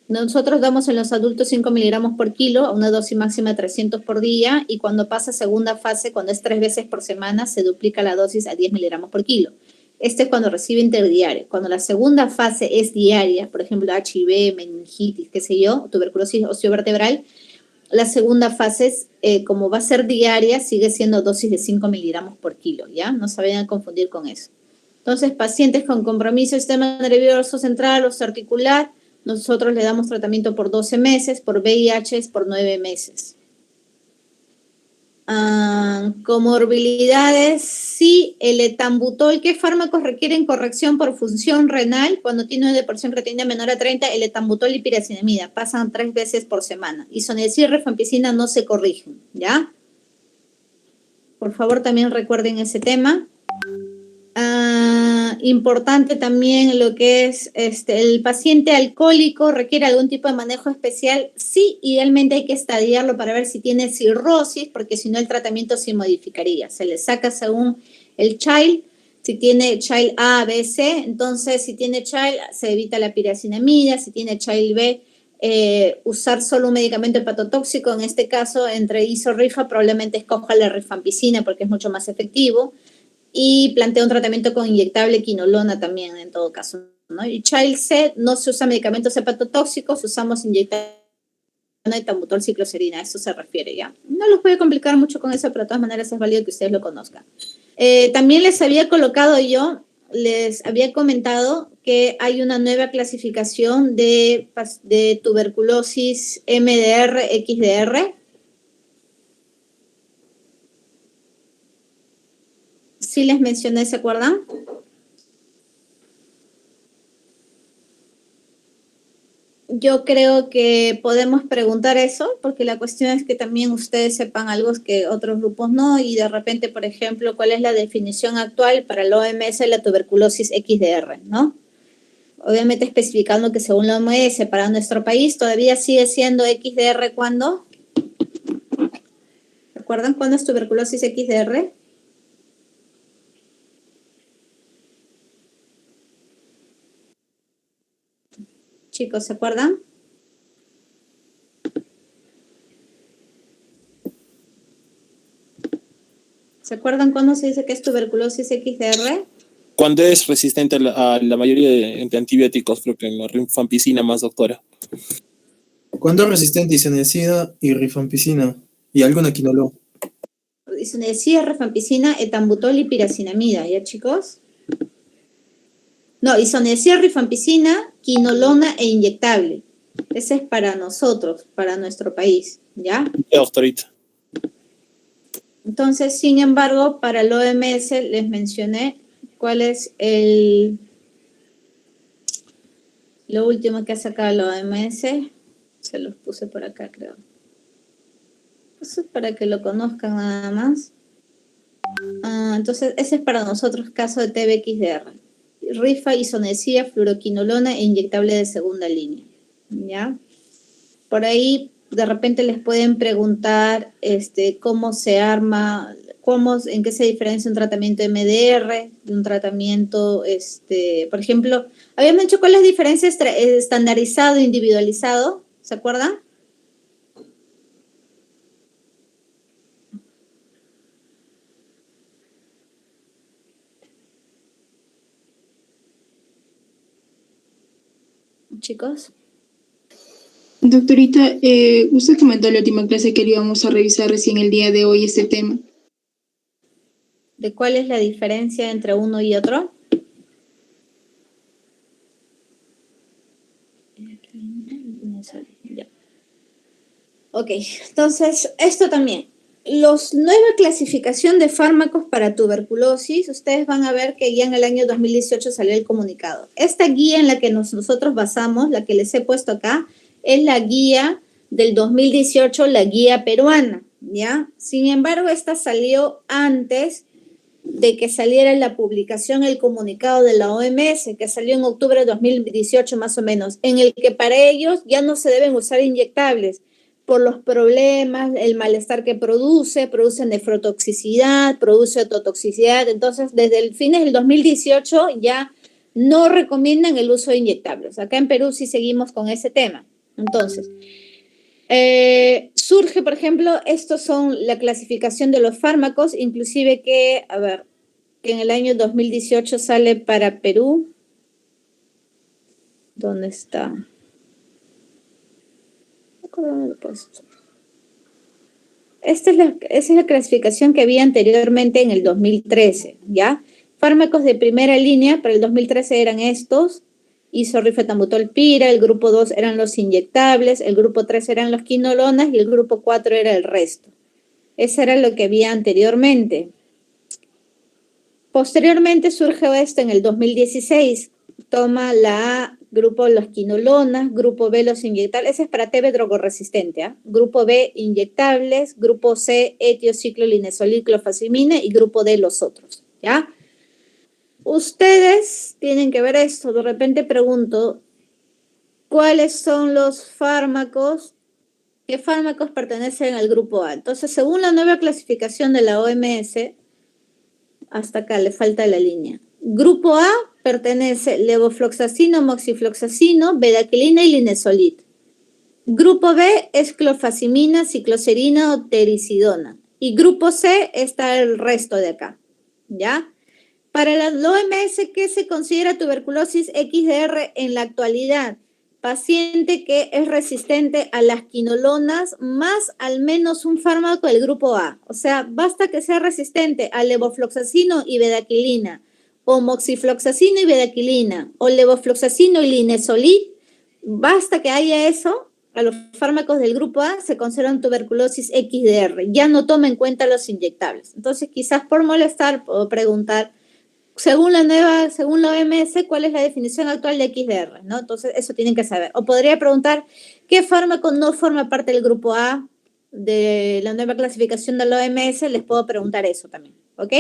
Nosotros damos en los adultos 5 miligramos por kilo, a una dosis máxima de 300 por día, y cuando pasa segunda fase, cuando es 3 veces por semana, se duplica la dosis a 10 miligramos por kilo. Este es cuando recibe interdiario. Cuando la segunda fase es diaria, por ejemplo, HIV, meningitis, qué sé yo, tuberculosis osteovertebral, la segunda fase, como va a ser diaria, sigue siendo dosis de 5 miligramos por kilo, ¿ya? No se vayan a confundir con eso. Entonces, pacientes con compromiso del sistema nervioso central o articular, nosotros le damos tratamiento por 12 meses, por VIH es por 9 meses. Comorbilidades, sí, el etambutol. ¿Qué fármacos requieren corrección por función renal? Cuando tiene una depresión creatinina menor a 30, el etambutol y piracinamida pasan 3 veces por semana. Isoniazid y rifampicina no se corrigen, ¿ya? Por favor, también recuerden ese tema. Importante también lo que es el paciente alcohólico requiere algún tipo de manejo especial. Sí, idealmente hay que estadiarlo para ver si tiene cirrosis, porque si no el tratamiento se modificaría. Se le saca según el child, si tiene child A, B, C, entonces si tiene child se evita la piracinamida, si tiene child B, usar solo un medicamento hepatotóxico, en este caso entre isorifa probablemente escoja la rifampicina porque es mucho más efectivo. Y plantea un tratamiento con inyectable quinolona también, en todo caso, ¿no? Y Child C no se usa medicamentos hepatotóxicos, usamos inyectable etambutol cicloserina, a eso se refiere, ¿ya? No los voy a complicar mucho con eso, pero de todas maneras es válido que ustedes lo conozcan. También les había comentado que hay una nueva clasificación de tuberculosis MDR, XDR. Sí les mencioné, ¿se acuerdan? Yo creo que podemos preguntar eso, porque la cuestión es que también ustedes sepan algo que otros grupos no, y de repente, por ejemplo, ¿cuál es la definición actual para el OMS de la tuberculosis XDR, ¿no? Obviamente especificando que según la OMS para nuestro país todavía sigue siendo XDR, ¿cuándo? ¿Recuerdan cuándo es tuberculosis XDR? Chicos, ¿se acuerdan? ¿Se acuerdan cuándo se dice que es tuberculosis XDR? Cuando es resistente a la mayoría de antibióticos, creo que en la rifampicina más, doctora. ¿Cuándo es resistente isoniazida y rifampicina? Y alguna quinolona. Isoniazida, rifampicina, etambutol y piracinamida, ¿ya, chicos? No, isoniazida, rifampicina, quinolona e inyectable. Ese es para nosotros, para nuestro país, ¿ya? Ya, doctorita. Entonces, sin embargo, para el OMS les mencioné cuál es el lo último que ha sacado la OMS, se los puse por acá, creo. Eso es para que lo conozcan nada más. Entonces, ese es para nosotros caso de TBXDR. Rifa, isoniazida, fluoroquinolona e inyectable de segunda línea. ¿Ya? Por ahí, de repente les pueden preguntar cómo se arma, en qué se diferencia un tratamiento MDR de un tratamiento, por ejemplo, habíamos dicho cuál es la diferencia estandarizado e individualizado, ¿se acuerdan? Chicos. Doctorita, usted comentó en la última clase que le íbamos a revisar recién el día de hoy este tema. ¿De cuál es la diferencia entre uno y otro? Ya. Ok, entonces, esto también. Nueva clasificación de fármacos para tuberculosis, ustedes van a ver que ya en el año 2018 salió el comunicado. Esta guía en la que nosotros basamos, la que les he puesto acá, es la guía del 2018, la guía peruana, ¿ya? Sin embargo, esta salió antes de que saliera la publicación, el comunicado de la OMS, que salió en octubre de 2018 más o menos, en el que para ellos ya no se deben usar inyectables por los problemas, el malestar que produce nefrotoxicidad, produce ototoxicidad. Entonces, desde el fines del 2018 ya no recomiendan el uso de inyectables. Acá en Perú sí seguimos con ese tema. Entonces, surge, por ejemplo, estos son la clasificación de los fármacos, inclusive que en el año 2018 sale para Perú. ¿Dónde está? Esa es la clasificación que había anteriormente en el 2013, ¿ya? Fármacos de primera línea para el 2013 eran estos: isorifatamutol pira, el grupo 2 eran los inyectables, el grupo 3 eran los quinolonas y el grupo 4 era el resto. Eso era lo que había anteriormente. Posteriormente surge esto en el 2016. Toma la A, grupo los quinolonas, grupo B los inyectables, ese es para TB drogoresistente, ¿eh? Grupo B inyectables, grupo C etiociclolinesolid, clofazimina y grupo D los otros, ¿ya? Ustedes tienen que ver esto. De repente pregunto, ¿cuáles son los fármacos? ¿Qué fármacos pertenecen al grupo A? Entonces, según la nueva clasificación de la OMS, hasta acá le falta la línea. Grupo A pertenece levofloxacino, moxifloxacino, bedaquilina y linesolid. Grupo B es clofazimina, cicloserina o tericidona. Y grupo C está el resto de acá, ¿ya? Para la OMS, ¿qué se considera tuberculosis XDR en la actualidad? Paciente que es resistente a las quinolonas más al menos un fármaco del grupo A. O sea, basta que sea resistente a levofloxacino y bedaquilina, o moxifloxacino y bedaquilina, o levofloxacino y linesolid. Basta que haya eso, a los fármacos del grupo A se consideran tuberculosis XDR. Ya no toma en cuenta los inyectables. Entonces, quizás por molestar, puedo preguntar, según la OMS, ¿cuál es la definición actual de XDR? ¿No? Entonces, eso tienen que saber. O podría preguntar, ¿qué fármaco no forma parte del grupo A de la nueva clasificación de la OMS? Les puedo preguntar eso también, ¿ok?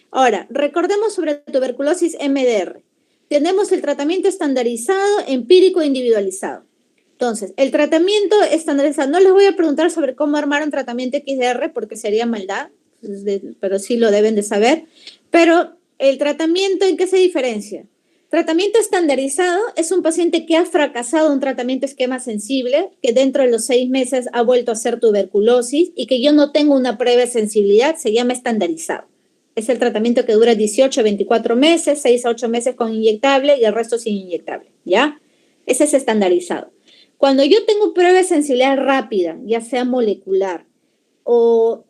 Ahora, recordemos sobre tuberculosis MDR. Tenemos el tratamiento estandarizado, empírico e individualizado. Entonces, el tratamiento estandarizado, no les voy a preguntar sobre cómo armar un tratamiento XDR porque sería maldad, pero sí lo deben de saber. Pero el tratamiento, ¿en qué se diferencia? Tratamiento estandarizado es un paciente que ha fracasado un tratamiento esquema sensible, que dentro de los 6 meses ha vuelto a hacer tuberculosis y que yo no tengo una prueba de sensibilidad, se llama estandarizado. Es el tratamiento que dura 18 a 24 meses, 6 a 8 meses con inyectable y el resto sin inyectable, ¿ya? Ese es estandarizado. Cuando yo tengo prueba de sensibilidad rápida, ya sea molecular o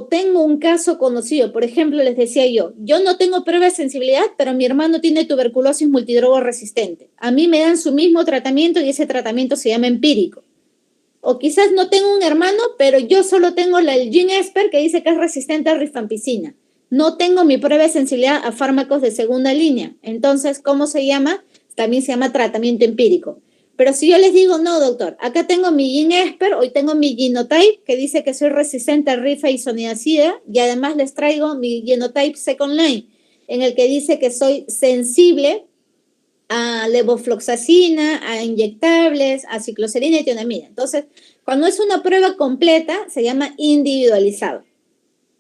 tengo un caso conocido, por ejemplo, les decía yo no tengo prueba de sensibilidad, pero mi hermano tiene tuberculosis multidrogo resistente. A mí me dan su mismo tratamiento y ese tratamiento se llama empírico. O quizás no tengo un hermano, pero yo solo tengo el GeneXpert que dice que es resistente a rifampicina. No tengo mi prueba de sensibilidad a fármacos de segunda línea. Entonces, ¿cómo se llama? también se llama tratamiento empírico. Pero si yo les digo, no, doctor, acá tengo mi GeneXpert, hoy tengo mi Genotype, que dice que soy resistente a rifampicina, y además les traigo mi Genotype Second Line, en el que dice que soy sensible a levofloxacina, a inyectables, a cicloserina y tionamina. Entonces, cuando es una prueba completa, se llama individualizado.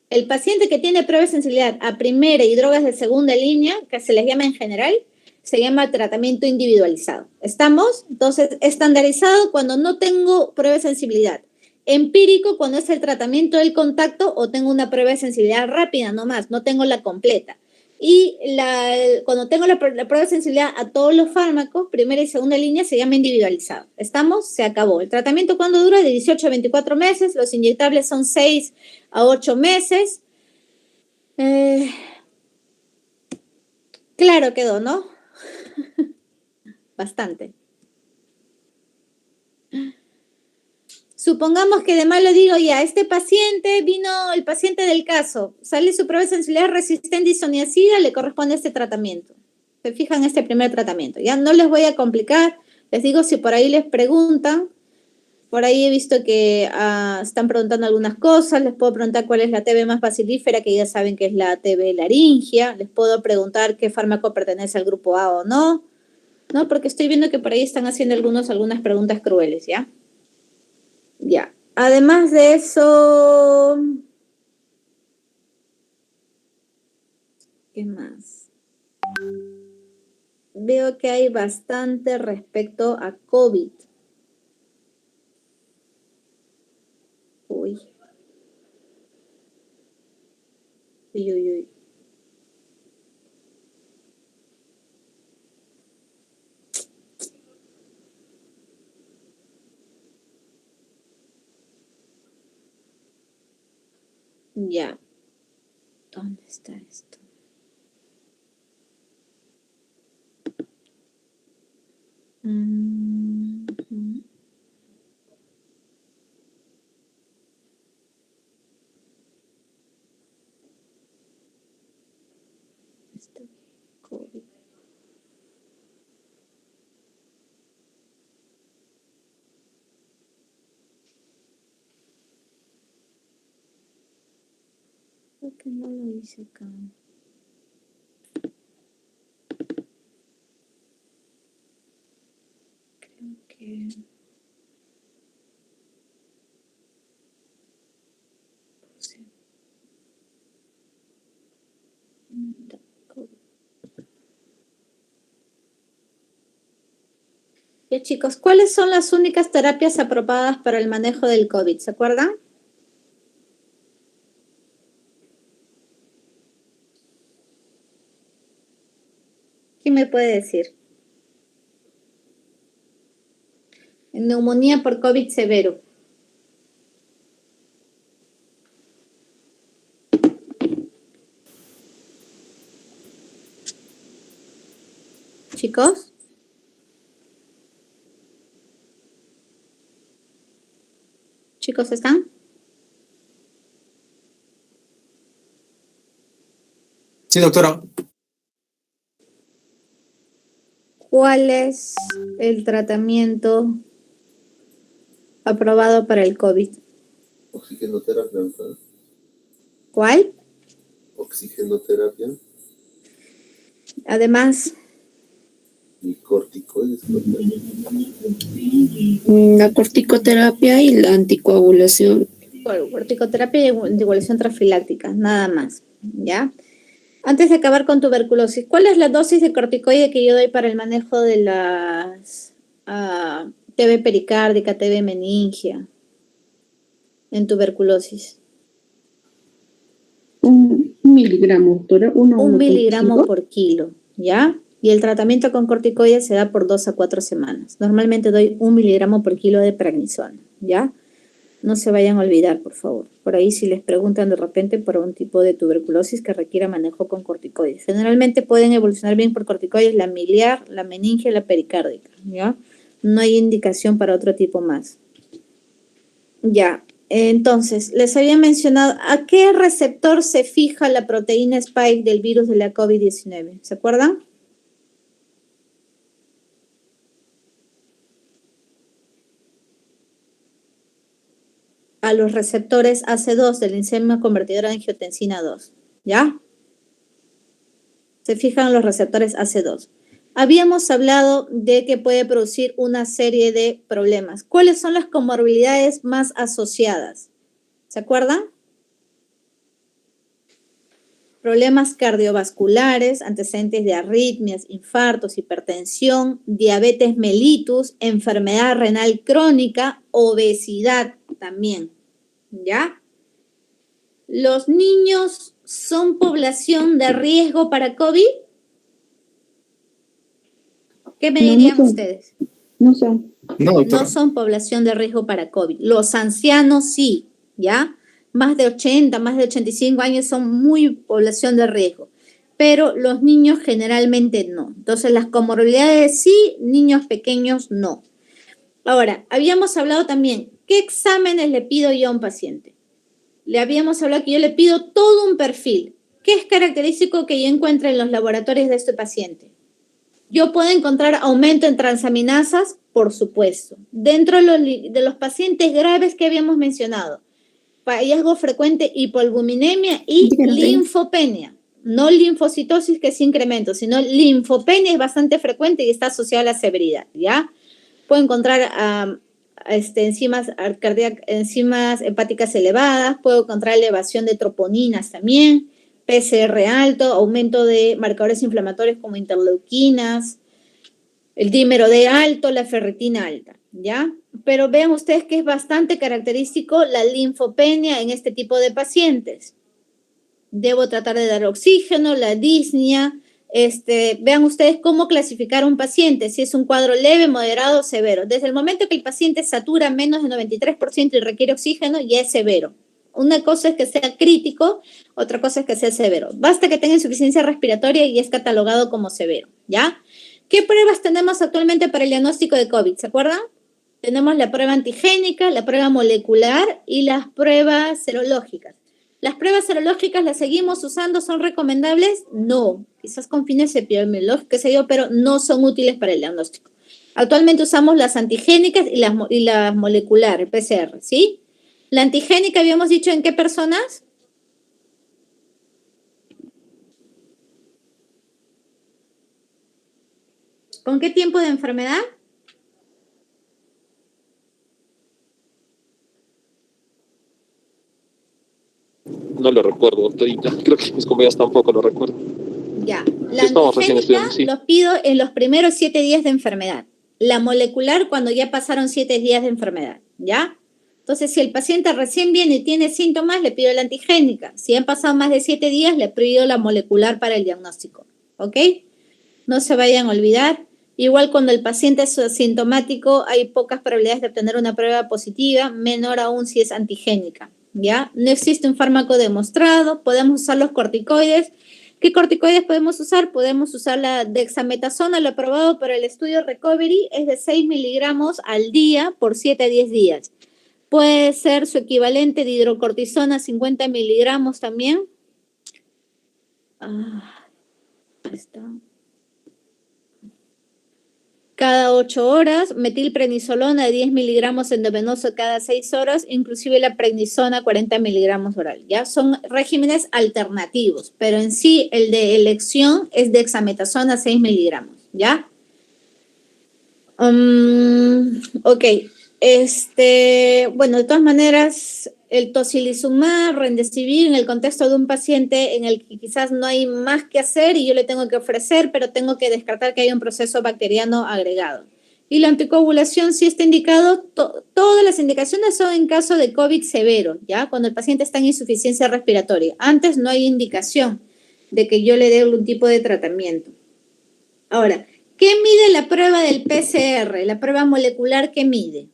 El paciente que tiene prueba de sensibilidad a primera y drogas de segunda línea, que se les llama en general, se llama tratamiento individualizado. ¿Estamos? Entonces, estandarizado cuando no tengo prueba de sensibilidad. Empírico cuando es el tratamiento del contacto o tengo una prueba de sensibilidad rápida nomás, no tengo la completa. Y cuando tengo la prueba de sensibilidad a todos los fármacos, primera y segunda línea, se llama individualizado. ¿Estamos? Se acabó. El tratamiento, ¿cuándo dura? De 18 a 24 meses. Los inyectables son 6 a 8 meses. Claro quedó, ¿no? Bastante. Supongamos que de malo digo, ya, este paciente vino, el paciente del caso, sale su prueba de sensibilidad resistente a isoniazida, le corresponde este tratamiento. Se fijan en este primer tratamiento. Ya no les voy a complicar, les digo si por ahí les preguntan. Por ahí he visto que están preguntando algunas cosas. Les puedo preguntar cuál es la TB más bacilífera, que ya saben que es la TB laringia. Les puedo preguntar qué fármaco pertenece al grupo A o no. ¿No? Porque estoy viendo que por ahí están haciendo algunas preguntas crueles, ¿ya? Ya. Además de eso, ¿qué más? Veo que hay bastante respecto a COVID. Uy. Uy, uy, uy. Ya. ¿Dónde está esto? COVID. Creo que no lo hice acá. Creo que... Sí. Ya, chicos, ¿cuáles son las únicas terapias aprobadas para el manejo del COVID? ¿Se acuerdan? ¿Quién me puede decir? Neumonía por COVID severo. Chicos. Chicos, ¿están? Sí, doctora. ¿Cuál es el tratamiento aprobado para el COVID? Oxigenoterapia, doctora. ¿Cuál? Oxigenoterapia Además, y corticoides. La corticoterapia y la anticoagulación. corticoterapia y anticoagulación transfiláctica, nada más, ¿ya? Antes de acabar con tuberculosis, ¿cuál es la dosis de corticoide que yo doy para el manejo de las TB pericárdica, TB meningia en tuberculosis? 1 miligramo, doctora. 1 miligramo por kilo, ¿ya? Y el tratamiento con corticoides se da por 2 a 4 semanas. Normalmente doy 1 miligramo por kilo de prednisona, ¿ya? No se vayan a olvidar, por favor. Por ahí si les preguntan de repente por un tipo de tuberculosis que requiera manejo con corticoides. Generalmente pueden evolucionar bien por corticoides la miliar, la meningia y la pericárdica, ¿ya? No hay indicación para otro tipo más. Ya, entonces, les había mencionado, ¿a qué receptor se fija la proteína spike del virus de la COVID-19? ¿Se acuerdan? a los receptores AC2 de la enzima convertidora de angiotensina 2, ¿ya? Se fijan en los receptores AC2. Habíamos hablado de que puede producir una serie de problemas. ¿Cuáles son las comorbilidades más asociadas? ¿Se acuerdan? Problemas cardiovasculares, antecedentes de arritmias, infartos, hipertensión, diabetes mellitus, enfermedad renal crónica, obesidad también, ¿ya? ¿Los niños son población de riesgo para COVID? ¿Qué me dirían ustedes? No son. No, doctora. No son población de riesgo para COVID. Los ancianos sí, ¿ya? Más de 80, más de 85 años son muy población de riesgo, pero los niños generalmente no. Entonces, las comorbilidades sí, niños pequeños no. Ahora, habíamos hablado también, ¿qué exámenes le pido yo a un paciente? Le habíamos hablado que yo le pido todo un perfil. ¿Qué es característico que yo encuentre en los laboratorios de este paciente? Yo puedo encontrar aumento en transaminasas, por supuesto. Dentro de los pacientes graves que habíamos mencionado, hallazgo frecuente hipoalbuminemia y linfopenia. No linfocitosis, que es incremento, sino linfopenia es bastante frecuente y está asociada a la severidad, ¿ya? Puedo encontrar enzimas hepáticas elevadas, puedo encontrar elevación de troponinas también, PCR alto, aumento de marcadores inflamatorios como interleuquinas, el dímero D alto, la ferritina alta, ¿ya? Pero vean ustedes que es bastante característico la linfopenia en este tipo de pacientes. Debo tratar de dar oxígeno, la disnea. Vean ustedes cómo clasificar a un paciente, si es un cuadro leve, moderado o severo. Desde el momento que el paciente satura menos del 93% y requiere oxígeno, ya es severo. Una cosa es que sea crítico, otra cosa es que sea severo. Basta que tenga insuficiencia respiratoria y es catalogado como severo, ¿ya? ¿Qué pruebas tenemos actualmente para el diagnóstico de COVID? ¿Se acuerdan? Tenemos la prueba antigénica, la prueba molecular y las pruebas serológicas. ¿Las pruebas serológicas las seguimos usando? ¿Son recomendables? No. Quizás con fines epidemiológicos, pero no son útiles para el diagnóstico. Actualmente usamos las antigénicas y las moleculares, PCR, ¿sí? La antigénica habíamos dicho en qué personas? ¿Con qué tiempo de enfermedad? No lo recuerdo, doctorita. Creo que mis compañeros tampoco lo recuerdan. Ya. La Estamos recién antigénica estudiando, sí. los pido en los primeros 7 días de enfermedad. La molecular cuando ya pasaron 7 días de enfermedad, ¿ya? Entonces, si el paciente recién viene y tiene síntomas, le pido la antigénica. Si han pasado más de 7 días, le pido la molecular para el diagnóstico, ¿ok? No se vayan a olvidar. Igual cuando el paciente es asintomático, hay pocas probabilidades de obtener una prueba positiva, menor aún si es antigénica, ¿ya? No existe un fármaco demostrado, podemos usar los corticoides. ¿Qué corticoides podemos usar? Podemos usar la dexametasona, lo aprobado por el estudio Recovery, es de 6 miligramos al día por 7 a 10 días. Puede ser su equivalente de hidrocortisona, 50 miligramos también. Ahí está. Cada 8 horas, metilprednisolona de 10 miligramos endovenoso cada 6 horas, inclusive la prednisona 40 miligramos oral. Ya son regímenes alternativos, pero en sí el de elección es dexametasona 6 miligramos, ¿ya? Ok. Bueno, de todas maneras, el tocilizumab, remdesivir, en el contexto de un paciente en el que quizás no hay más que hacer y yo le tengo que ofrecer, pero tengo que descartar que haya un proceso bacteriano agregado. Y la anticoagulación sí está indicado, todas las indicaciones son en caso de COVID severo, ¿ya? Cuando el paciente está en insuficiencia respiratoria. Antes no hay indicación de que yo le dé algún tipo de tratamiento. Ahora, ¿qué mide la prueba del PCR? La prueba molecular, ¿qué mide?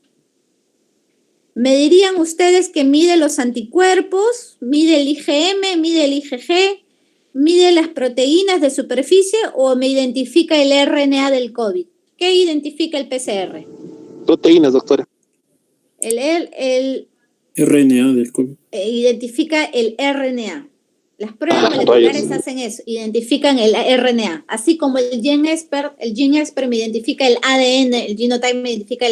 ¿Me dirían ustedes que mide los anticuerpos, mide el IgM, mide el IgG, mide las proteínas de superficie o me identifica el RNA del COVID? ¿Qué identifica el PCR? Proteínas, doctora. El RNA del COVID. Identifica el RNA. Las pruebas moleculares hacen eso, identifican el RNA. Así como el GenExpert me identifica el ADN, el Genotype me identifica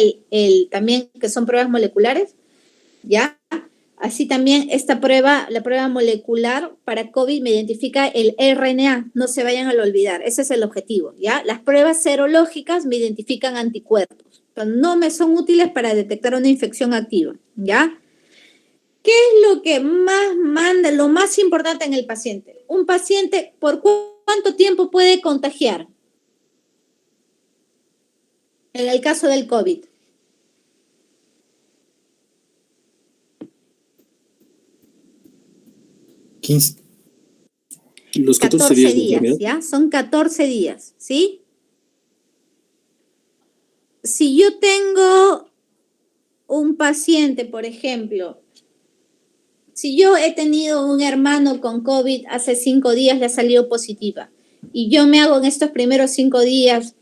también, que son pruebas moleculares, ¿ya? Así también esta prueba, la prueba molecular para COVID me identifica el RNA, no se vayan a olvidar, ese es el objetivo, ¿ya? Las pruebas serológicas me identifican anticuerpos, pero no me son útiles para detectar una infección activa, ¿ya? ¿Qué es lo que más manda, lo más importante en el paciente? Un paciente, ¿por cuánto tiempo puede contagiar? En el caso del COVID. 15. Los 14 días de enfermedad. ¿ya? Son 14 días, ¿sí? Si yo tengo un paciente, por ejemplo, si yo he tenido un hermano con COVID hace 5 días, le ha salido positiva, y yo me hago en estos primeros 5 días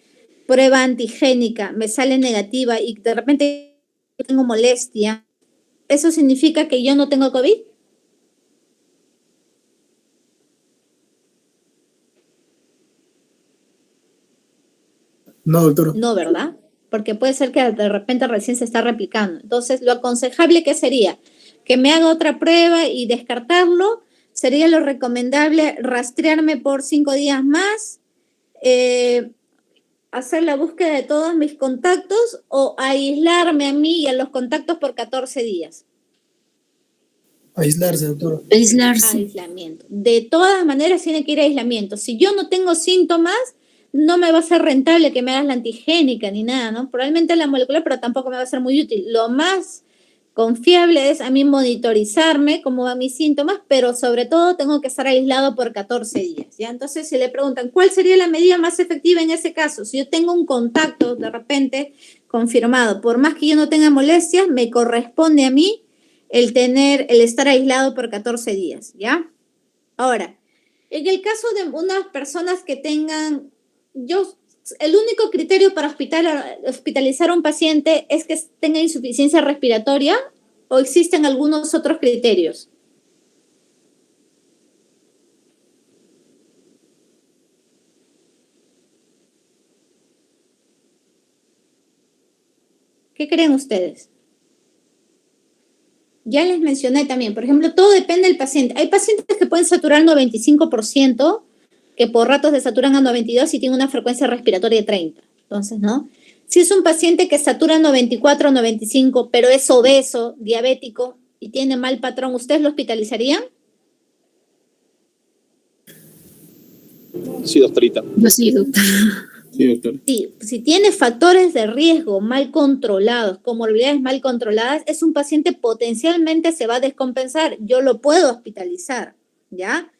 prueba antigénica, me sale negativa y de repente tengo molestia, ¿eso significa que yo no tengo COVID? No, doctora. No, ¿verdad? Porque puede ser que de repente recién se está replicando. Entonces, lo aconsejable que sería que me haga otra prueba y descartarlo, sería lo recomendable rastrearme por 5 días más, hacer la búsqueda de todos mis contactos o aislarme a mí y a los contactos por 14 días. Aislarse, doctora. Aislarse. Aislamiento. De todas maneras tiene que ir a aislamiento. Si yo no tengo síntomas, no me va a ser rentable que me hagas la antigénica ni nada, ¿no? Probablemente la molecular, pero tampoco me va a ser muy útil. Lo más confiable es a mí monitorizarme cómo van mis síntomas, pero sobre todo tengo que estar aislado por 14 días, ¿ya? Entonces, si le preguntan, ¿cuál sería la medida más efectiva en ese caso? Si yo tengo un contacto de repente confirmado, por más que yo no tenga molestias, me corresponde a mí el estar aislado por 14 días, ¿ya? Ahora, en el caso de unas personas que tengan, el único criterio para hospitalizar a un paciente es que tenga insuficiencia respiratoria o existen algunos otros criterios. ¿Qué creen ustedes? Ya les mencioné también, por ejemplo, todo depende del paciente. Hay pacientes que pueden saturar 95%, que por ratos desaturan a 92 y tienen una frecuencia respiratoria de 30. Entonces, ¿no? Si es un paciente que satura 94 o 95, pero es obeso, diabético y tiene mal patrón, ¿ustedes lo hospitalizarían? Sí, doctorita. Yo sí, doctora. Sí, doctor. Sí, si tiene factores de riesgo mal controlados, comorbilidades mal controladas, es un paciente potencialmente se va a descompensar. Yo lo puedo hospitalizar, ¿ya?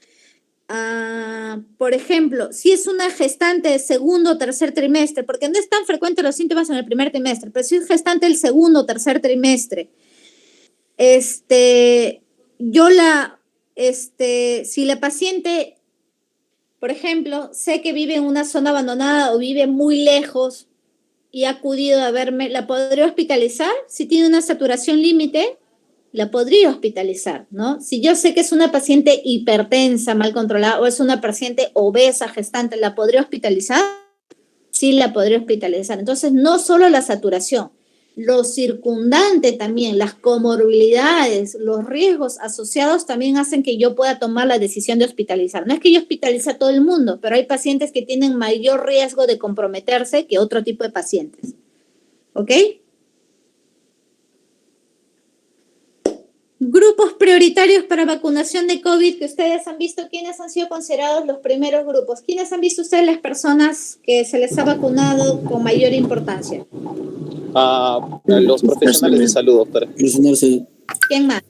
Por ejemplo, si es una gestante de segundo o tercer trimestre, porque no es tan frecuente los síntomas en el primer trimestre, pero si es gestante del segundo o tercer trimestre, si la paciente, por ejemplo, sé que vive en una zona abandonada o vive muy lejos y ha acudido a verme, ¿la podría hospitalizar? Si tiene una saturación límite, la podría hospitalizar, ¿no? Si yo sé que es una paciente hipertensa, mal controlada, o es una paciente obesa, gestante, ¿la podría hospitalizar? Sí, la podría hospitalizar. Entonces, no solo la saturación, lo circundante también, las comorbilidades, los riesgos asociados también hacen que yo pueda tomar la decisión de hospitalizar. No es que yo hospitalice a todo el mundo, pero hay pacientes que tienen mayor riesgo de comprometerse que otro tipo de pacientes. ¿Ok? Grupos prioritarios para vacunación de COVID que ustedes han visto, ¿quiénes han sido considerados los primeros grupos? ¿Quiénes han visto ustedes las personas que se les ha vacunado con mayor importancia? A los profesionales de salud, doctora. Presionarse. ¿Quién más?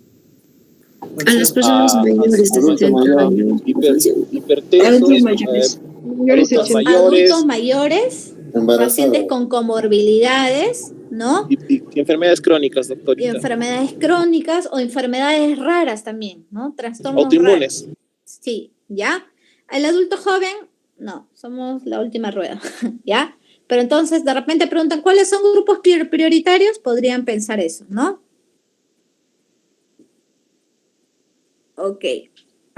A las personas mayores de adultos 70 mayores, años. hipertensos, Adultos mayores. adultos mayores Adultos mayores, pacientes con comorbilidades, ¿no? y enfermedades crónicas, Y doctorita. enfermedades crónicas o enfermedades raras también, ¿no? Trastornos Autoinmunes. raros. Sí, ¿ya? El adulto joven, no, somos la última rueda, ¿ya? Pero entonces de repente preguntan, ¿cuáles son grupos prioritarios? Podrían pensar eso, ¿no? Ok.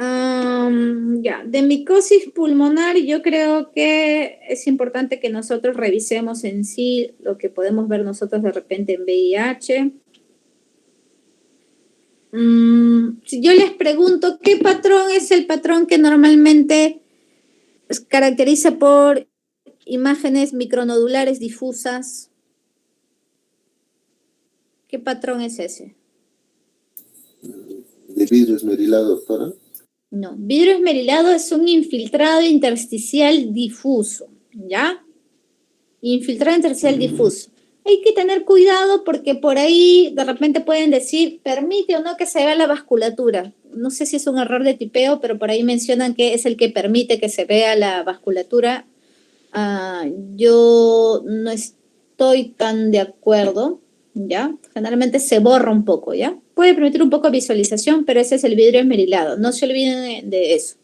Ya, de micosis pulmonar yo creo que es importante que nosotros revisemos en sí lo que podemos ver nosotros de repente en VIH. Si yo les pregunto, ¿qué patrón es el patrón que normalmente se caracteriza por imágenes micronodulares difusas? ¿Qué patrón es ese? ¿De vidrio esmerilado, doctora? No, vidrio esmerilado es un infiltrado intersticial difuso, ¿ya? Infiltrado intersticial difuso. Hay que tener cuidado porque por ahí de repente pueden decir, permite o no que se vea la vasculatura. No sé si es un error de tipeo, pero por ahí mencionan que es el que permite que se vea la vasculatura. Yo no estoy tan de acuerdo, ¿ya? Generalmente se borra un poco, ¿ya? Puede permitir un poco de visualización, pero ese es el vidrio esmerilado. No se olviden de eso.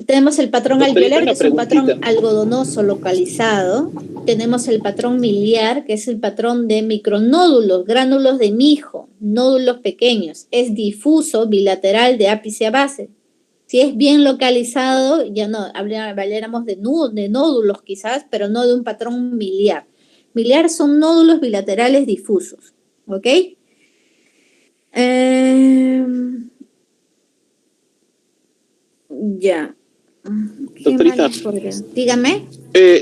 Tenemos el patrón Doctorita, alveolar, que una es un patrón preguntita. algodonoso localizado. Tenemos el patrón miliar, que es el patrón de micronódulos, gránulos de mijo, nódulos pequeños. Es difuso, bilateral, de ápice a base. Si es bien localizado, ya no habláramos de nódulos quizás, pero no de un patrón miliar. Miliar son nódulos bilaterales difusos, ¿ok? Ya. ¿Qué Doctorita. más podría? Dígame.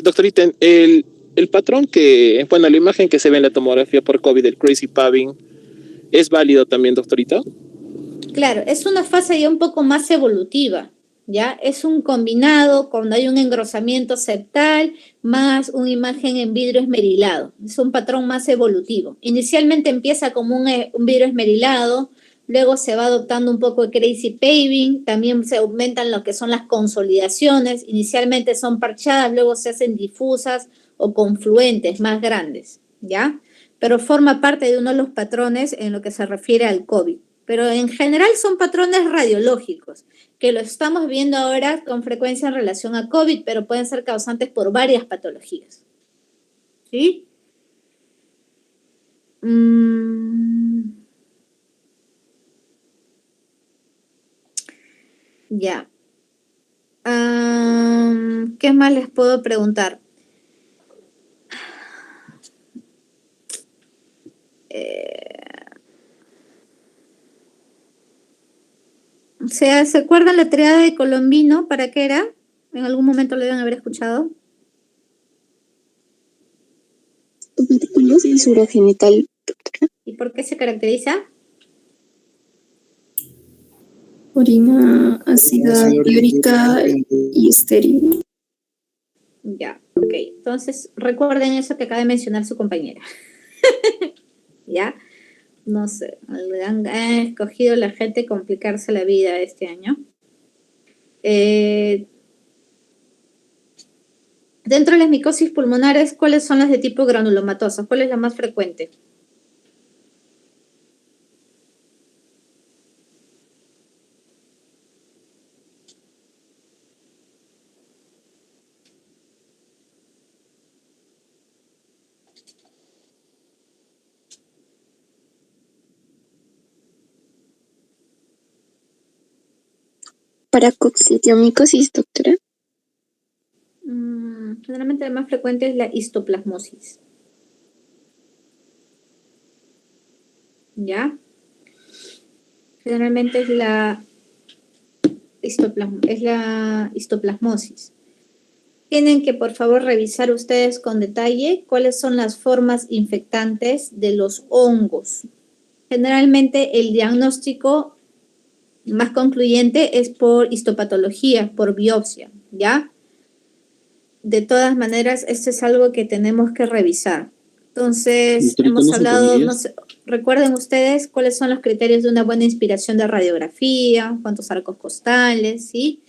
Doctorita, el patrón que, bueno, la imagen que se ve en la tomografía por COVID del crazy pabbing, ¿es válido también, doctorita? Claro, es una fase ya un poco más evolutiva, ¿ya? Es un combinado cuando hay un engrosamiento septal más una imagen en vidrio esmerilado. Es un patrón más evolutivo. Inicialmente empieza como un vidrio esmerilado, luego se va adoptando un poco de crazy paving, también se aumentan lo que son las consolidaciones. Inicialmente son parchadas, luego se hacen difusas o confluentes más grandes, ¿ya? Pero forma parte de uno de los patrones en lo que se refiere al COVID. Pero en general son patrones radiológicos, que lo estamos viendo ahora con frecuencia en relación a COVID, pero pueden ser causantes por varias patologías. ¿Sí? Ya. ¿Qué más les puedo preguntar? O sea, ¿se acuerdan la triada de Colombino? ¿Para qué era? En algún momento lo deben haber escuchado. Tuberculosis urogenital, doctora. ¿Y por qué se caracteriza? Orina ácida, diúrica y estéril. Ya, ok. Entonces, recuerden eso que acaba de mencionar su compañera. ¿Ya? No sé, han escogido la gente complicarse la vida este año. Dentro de las micosis pulmonares, ¿cuáles son las de tipo granulomatosa? ¿Cuál es la más frecuente? Paracoccidiomicosis, doctora. Generalmente la más frecuente es la histoplasmosis. ¿Ya? Generalmente es la histoplasmosis. Tienen que, por favor, revisar ustedes con detalle cuáles son las formas infectantes de los hongos. Generalmente el diagnóstico más concluyente es por histopatología, por biopsia, ¿ya? De todas maneras, esto es algo que tenemos que revisar. Entonces, hemos hablado, no sé, recuerden ustedes cuáles son los criterios de una buena inspiración de radiografía, cuántos arcos costales, ¿sí?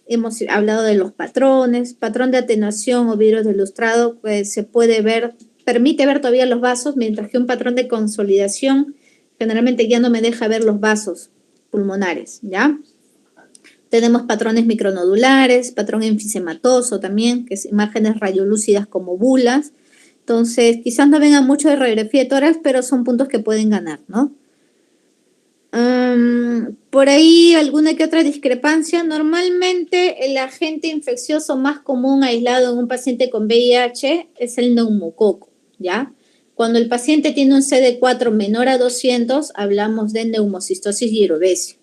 Hemos hablado de los patrones, patrón de atenuación o vidrio de lustrado, pues se puede ver, permite ver todavía los vasos, mientras que un patrón de consolidación generalmente ya no me deja ver los vasos pulmonares, ¿ya? Tenemos patrones micronodulares, patrón enfisematoso también, que es imágenes radiolúcidas como bulas. Entonces, quizás no vengan mucho de radiografía de tórax, pero son puntos que pueden ganar, ¿no? Por ahí alguna que otra discrepancia. Normalmente el agente infeccioso más común aislado en un paciente con VIH es el neumococo, ¿ya? Cuando el paciente tiene un CD4 menor a 200, hablamos de neumocistosis y urovecio.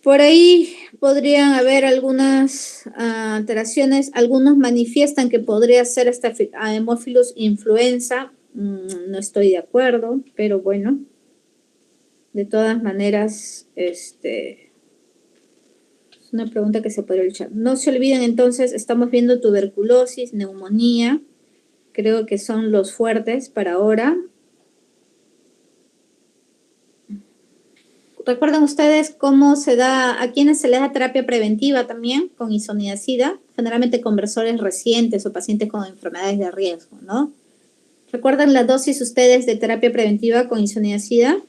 Por ahí podrían haber algunas alteraciones. Algunos manifiestan que podría ser esta Haemophilus influenza. No estoy de acuerdo, pero bueno. De todas maneras, es una pregunta que se podría luchar. No se olviden entonces, estamos viendo tuberculosis, neumonía. Creo que son los fuertes para ahora. ¿Recuerdan ustedes cómo se da, a quiénes se les da terapia preventiva también con isoniazida? Generalmente conversores recientes o pacientes con enfermedades de riesgo, ¿no? ¿Recuerdan la dosis ustedes de terapia preventiva con isoniazida?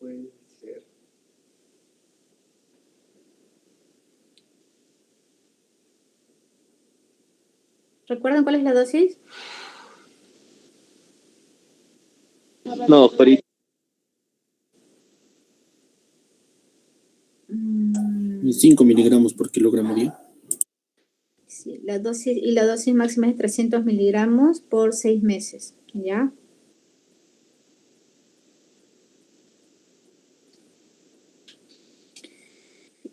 Puede ser. ¿Recuerdan cuál es la dosis? No, doctorita. 5 miligramos por kilogramo día. Sí, la dosis máxima es 300 miligramos por 6 meses, ¿ya?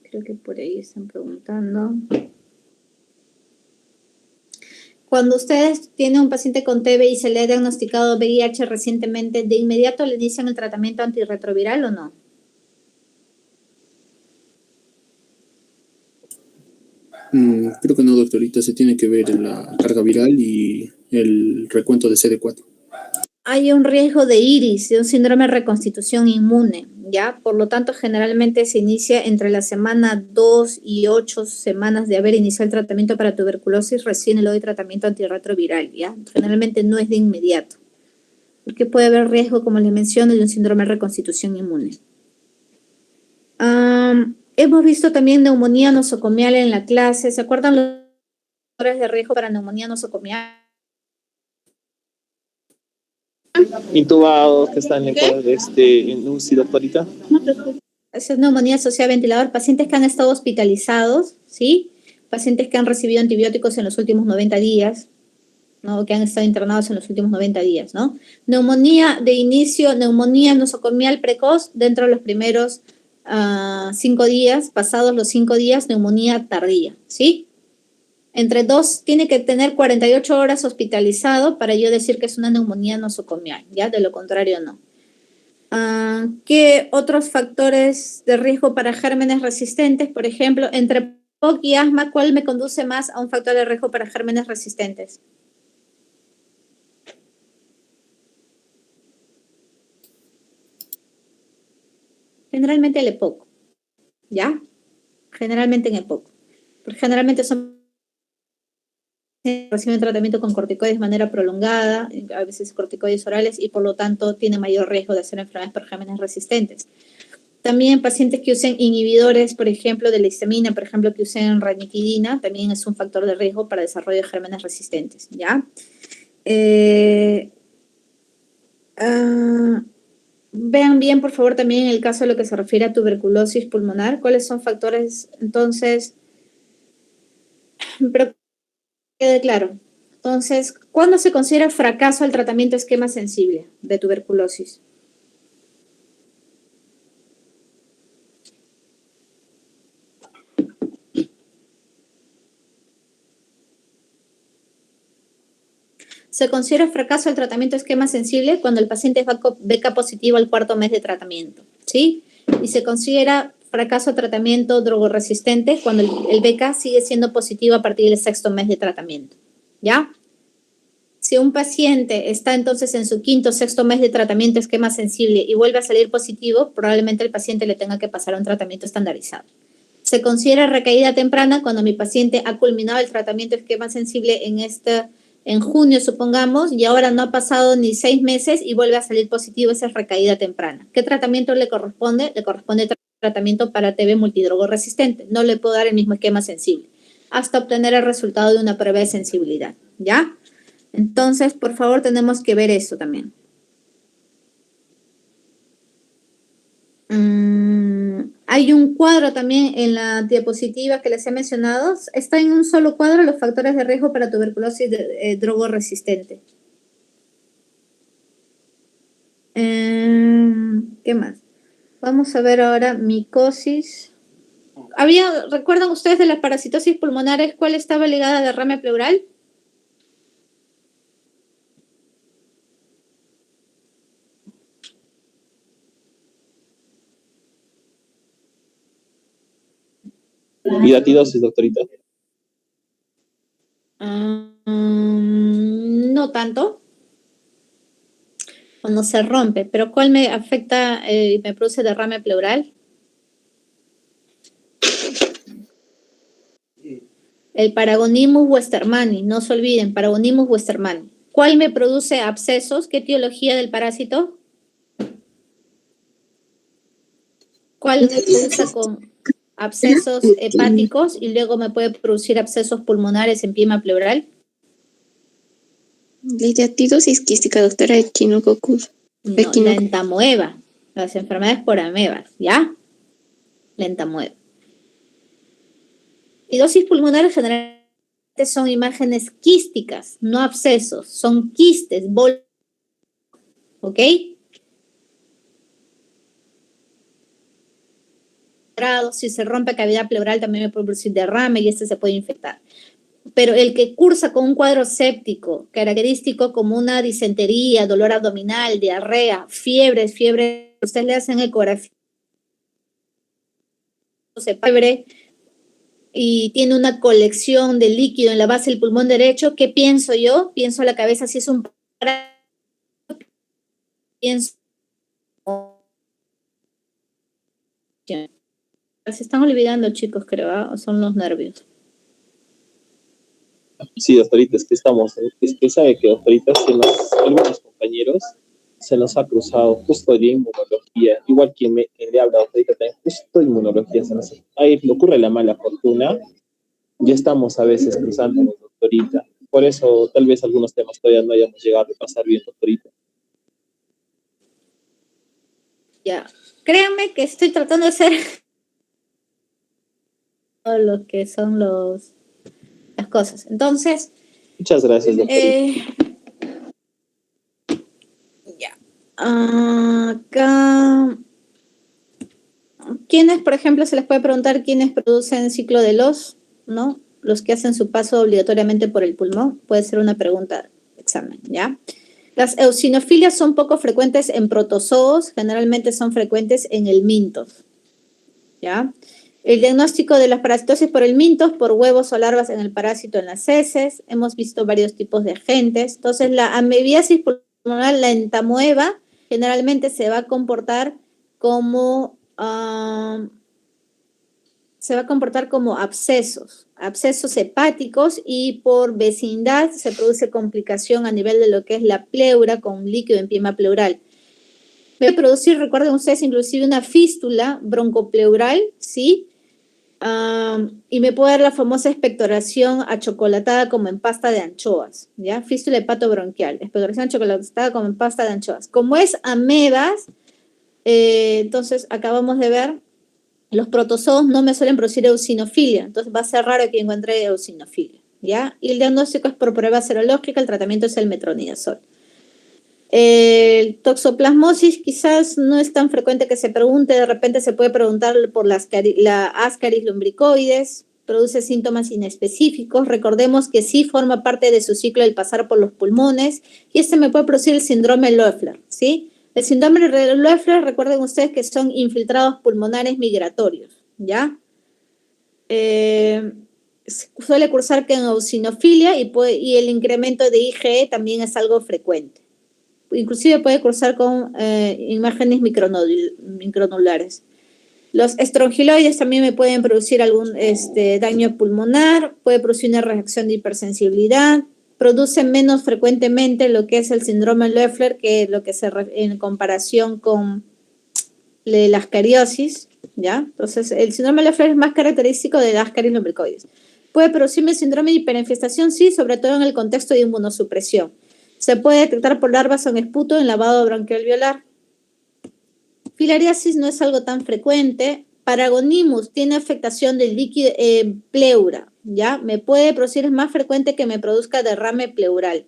Creo que por ahí están preguntando. Cuando ustedes tienen un paciente con TB y se le ha diagnosticado VIH recientemente, ¿de inmediato le inician el tratamiento antirretroviral o no? Creo que no, doctorita. Se tiene que ver la carga viral y el recuento de CD4. Hay un riesgo de iris, de un síndrome de reconstitución inmune, ¿ya? Por lo tanto, generalmente se inicia entre la semana 2 y 8 semanas de haber iniciado el tratamiento para tuberculosis, recién le doy tratamiento antirretroviral, ¿ya? Generalmente no es de inmediato, porque puede haber riesgo, como les menciono, de un síndrome de reconstitución inmune. Hemos visto también neumonía nosocomial en la clase. ¿Se acuerdan los factores de riesgo para neumonía nosocomial? Intubados que están en UCI, doctorita. Esa es neumonía asociada a ventilador. Pacientes que han estado hospitalizados, ¿sí? Pacientes que han recibido antibióticos en los últimos 90 días, ¿no? Que han estado internados en los últimos 90 días, ¿no? Neumonía de inicio, neumonía nosocomial precoz dentro de los primeros 5 días, pasados los 5 días, neumonía tardía, ¿sí? Entre 2, tiene que tener 48 horas hospitalizado para yo decir que es una neumonía nosocomial, ¿ya? De lo contrario, no. ¿Qué otros factores de riesgo para gérmenes resistentes? Por ejemplo, entre POC y asma, ¿cuál me conduce más a un factor de riesgo para gérmenes resistentes? Generalmente el EPOC, ¿ya? Generalmente en EPOC. Porque generalmente son reciben tratamiento con corticoides de manera prolongada, a veces corticoides orales, y por lo tanto tiene mayor riesgo de hacer enfermedades por gérmenes resistentes. También pacientes que usen inhibidores, por ejemplo, de la histamina, por ejemplo, que usen ranitidina, también es un factor de riesgo para desarrollo de gérmenes resistentes, ¿ya? Vean bien, por favor, también en el caso de lo que se refiere a tuberculosis pulmonar, cuáles son factores, entonces, pero quede claro. Entonces, ¿cuándo se considera fracaso el tratamiento esquema sensible de tuberculosis? Se considera fracaso el tratamiento esquema sensible cuando el paciente es beca positivo al 4.º mes de tratamiento, ¿sí? Y se considera fracaso el tratamiento drogoresistente cuando el beca sigue siendo positivo a partir del 6.º mes de tratamiento, ¿ya? Si un paciente está entonces en su 5.º o 6.º mes de tratamiento esquema sensible y vuelve a salir positivo, probablemente el paciente le tenga que pasar a un tratamiento estandarizado. Se considera recaída temprana cuando mi paciente ha culminado el tratamiento esquema sensible en esta en junio, supongamos, y ahora no ha pasado ni 6 meses y vuelve a salir positivo, esa es recaída temprana. ¿Qué tratamiento le corresponde? Le corresponde tratamiento para TB multidrogoresistente. No le puedo dar el mismo esquema sensible hasta obtener el resultado de una prueba de sensibilidad, ¿ya? Entonces, por favor, tenemos que ver eso también. Hay un cuadro también en la diapositiva que les he mencionado. Está en un solo cuadro los factores de riesgo para tuberculosis drogoresistente. ¿Qué más? Vamos a ver ahora micosis. ¿Recuerdan ustedes de las parasitosis pulmonares cuál estaba ligada a derrame pleural? Hidatidosis, doctorita. No tanto. Cuando se rompe, pero ¿cuál me afecta y me produce derrame pleural? El Paragonimus westermani, no se olviden, Paragonimus westermani. ¿Cuál me produce abscesos? ¿Qué etiología del parásito? ¿Cuál me produce con abscesos hepáticos y luego me puede producir abscesos pulmonares en piema pleural? Hidatidosis quística, doctora, Echinococcus. No, la entamoeba, las enfermedades por amebas, ¿ya? La entamoeba. Hidatidosis pulmonares generalmente son imágenes quísticas, no abscesos, son quistes, ¿ok? Si se rompe cavidad pleural también me puede producir derrame y se puede infectar. Pero el que cursa con un cuadro séptico, característico como una disentería, dolor abdominal, diarrea, fiebre, ustedes le hacen ecografía, fiebre, y tiene una colección de líquido en la base del pulmón derecho, ¿qué pienso yo? Pienso a la cabeza si es un pienso. Se están olvidando, chicos, creo, ¿eh? ¿O son los nervios? Sí, doctorita, es que sabe que doctorita, algunos compañeros se nos ha cruzado justo de inmunología, igual quien le habla, doctorita, también justo inmunología, ahí le ocurre la mala fortuna, ya estamos a veces cruzándonos, doctorita, por eso tal vez algunos temas todavía no hayamos llegado a repasar bien, doctorita. Ya, créanme que estoy tratando de hacer todo lo que son las cosas. Entonces, muchas gracias, doctorita. Ya. Acá, ¿quiénes, por ejemplo, se les puede preguntar quiénes producen ciclo de los, ¿no? Los que hacen su paso obligatoriamente por el pulmón. Puede ser una pregunta de examen, ¿ya? Las eosinofilias son poco frecuentes en protozoos, generalmente son frecuentes en el mintos, ¿ya? El diagnóstico de las parasitosis por el mintos, por huevos o larvas en el parásito en las heces. Hemos visto varios tipos de agentes. Entonces, la amebiasis pulmonar, la entamoeba, generalmente se va a comportar como abscesos hepáticos, y por vecindad se produce complicación a nivel de lo que es la pleura con líquido en piema pleural. Puede producir, recuerden ustedes, inclusive una fístula broncopleural, ¿sí? Y me puede dar la famosa expectoración achocolatada como en pasta de anchoas, ¿ya? Fístula hepatobronquial, expectoración achocolatada como en pasta de anchoas. Como es amebas, entonces acabamos de ver, los protozoos no me suelen producir eosinofilia, entonces va a ser raro que encuentre eosinofilia, ¿ya? Y el diagnóstico es por prueba serológica, el tratamiento es el metronidazol. El toxoplasmosis quizás no es tan frecuente que se pregunte, de repente se puede preguntar por la Ascaris lumbricoides, produce síntomas inespecíficos, recordemos que sí forma parte de su ciclo el pasar por los pulmones, y me puede producir el síndrome Loeffler, ¿sí? El síndrome de Loeffler, recuerden ustedes que son infiltrados pulmonares migratorios, ¿ya? Suele cursar con eosinofilia y el incremento de IgE también es algo frecuente. Inclusive puede cursar con imágenes micronodulares. Los estrongiloides también me pueden producir algún daño pulmonar, puede producir una reacción de hipersensibilidad, produce menos frecuentemente lo que es el síndrome Loeffler, que lo que en comparación con la ascariosis, ¿ya? Entonces, el síndrome Loeffler es más característico de la Ascaris lumbricoides. ¿Puede producirme síndrome de hiperinfestación? Sí, sobre todo en el contexto de inmunosupresión. Se puede detectar por larvas en esputo en lavado bronquialveolar. Filariasis no es algo tan frecuente. Paragonimus tiene afectación del líquido pleura, ¿ya? Me puede producir, es más frecuente que me produzca derrame pleural.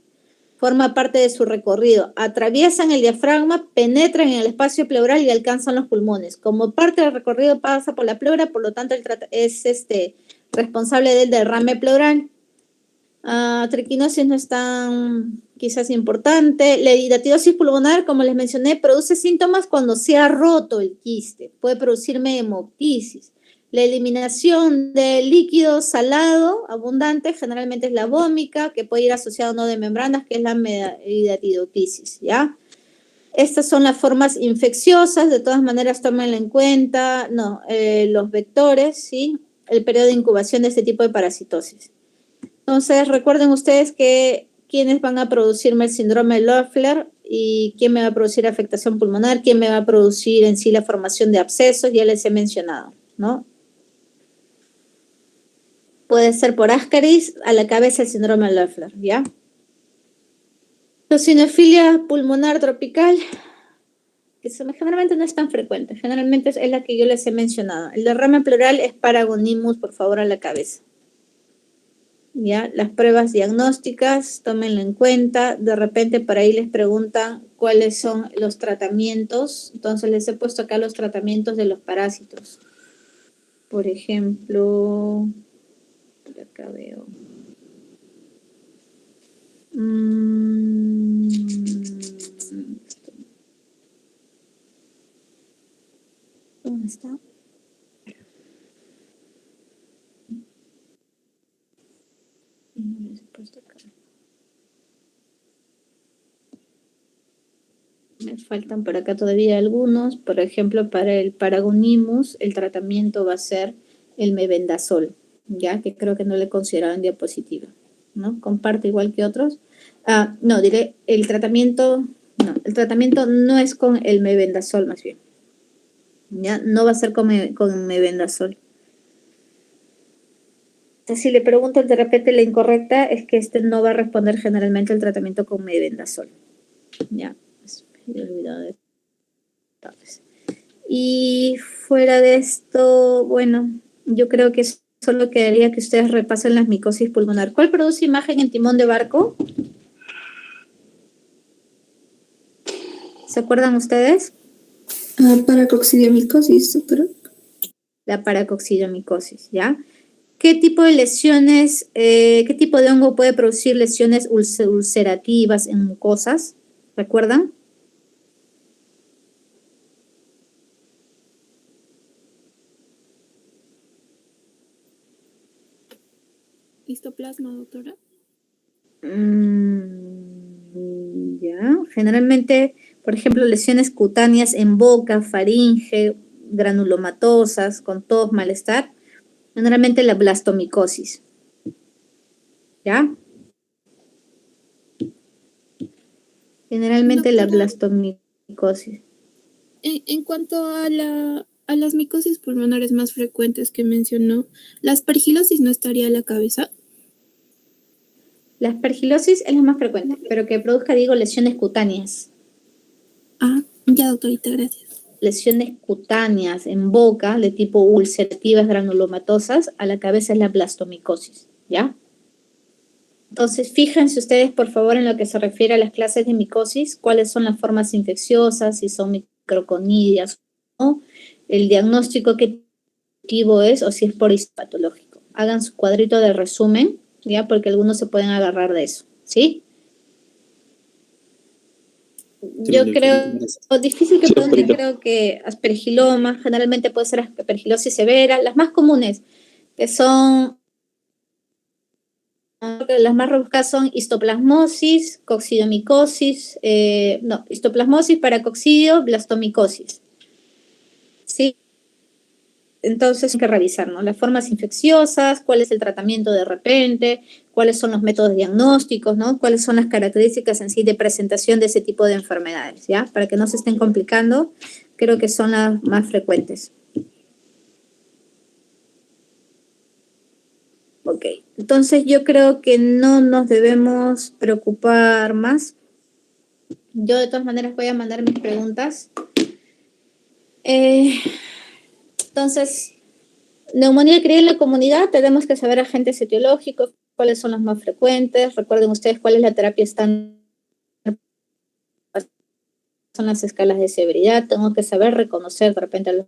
Forma parte de su recorrido. Atraviesan el diafragma, penetran en el espacio pleural y alcanzan los pulmones. Como parte del recorrido pasa por la pleura, por lo tanto es responsable del derrame pleural. Triquinosis no es tan quizás importante. La hidatidosis pulmonar, como les mencioné, produce síntomas cuando se ha roto el quiste. Puede producirme hemoptisis. La eliminación de líquido salado abundante generalmente es la vómica, que puede ir asociado a no de membranas, que es la hidatidotisis, ¿ya? Estas son las formas infecciosas, de todas maneras tómenlo en cuenta, los vectores, ¿sí? El periodo de incubación de este tipo de parasitosis. Entonces, recuerden ustedes que quiénes van a producirme el síndrome de Loeffler y quién me va a producir afectación pulmonar, quién me va a producir en sí la formación de abscesos, ya les he mencionado, ¿no? Puede ser por Ascaris, a la cabeza el síndrome de Loeffler, ¿ya? Eosinofilia pulmonar tropical, que generalmente no es tan frecuente, generalmente es la que yo les he mencionado. El derrame pleural es Paragonimus, por favor, a la cabeza. ¿Ya? Las pruebas diagnósticas, tómenlo en cuenta. De repente por ahí les preguntan cuáles son los tratamientos. Entonces les he puesto acá los tratamientos de los parásitos. Por ejemplo, por acá veo. ¿Dónde está? No les he puesto acá. Me faltan por acá todavía algunos. Por ejemplo, para el Paragonimus, el tratamiento va a ser el mebendazol, ya que creo que no le he considerado en diapositiva, ¿no? Comparto igual que otros. No, diré, el tratamiento no es con el mebendazol, más bien. Ya, no va a ser con mebendazol. Si le pregunto de repente la incorrecta, es que no va a responder generalmente el tratamiento con mebendazol. Ya, me he olvidado de esto. Y fuera de esto, bueno, yo creo que solo quedaría que ustedes repasen las micosis pulmonar. ¿Cuál produce imagen en timón de barco? ¿Se acuerdan ustedes? Paracoxidiamicosis, doctora. La paracoxidiamicosis, ¿ya? ¿Qué tipo de lesiones, qué tipo de hongo puede producir lesiones ulcerativas en mucosas? ¿Recuerdan? Histoplasma, doctora. Ya, generalmente, por ejemplo, lesiones cutáneas en boca, faringe, granulomatosas, con tos, malestar. Generalmente la blastomicosis. ¿Ya? Generalmente la blastomicosis. En cuanto a las micosis pulmonares más frecuentes que mencionó, ¿la aspergilosis no estaría a la cabeza? La aspergilosis es la más frecuente, pero que produzca, digo, lesiones cutáneas. Ya, doctorita, gracias. Lesiones cutáneas en boca de tipo ulcerativas granulomatosas, a la cabeza es la blastomicosis, ¿ya? Entonces, fíjense ustedes, por favor, en lo que se refiere a las clases de micosis, cuáles son las formas infecciosas, si son microconidias o no, el diagnóstico qué tipo es o si es por histopatológico. Hagan su cuadrito de resumen, ¿ya? Porque algunos se pueden agarrar de eso, ¿sí? Yo creo, difícil que pregunten, creo que aspergiloma, generalmente puede ser aspergilosis severa, las más comunes, que son, las más rebuscadas son histoplasmosis, coccidomicosis, histoplasmosis, paracoccidio, blastomicosis, ¿sí? Entonces hay que revisar, ¿no? Las formas infecciosas, cuál es el tratamiento de repente, cuáles son los métodos diagnósticos, ¿no? Cuáles son las características en sí de presentación de ese tipo de enfermedades, ¿ya? Para que no se estén complicando, creo que son las más frecuentes. Ok, entonces yo creo que no nos debemos preocupar más. Yo de todas maneras voy a mandar mis preguntas. Entonces, neumonía adquirida en la comunidad, tenemos que saber agentes etiológicos, cuáles son los más frecuentes. Recuerden ustedes cuál es la terapia estándar, son las escalas de severidad. Tengo que saber reconocer de repente el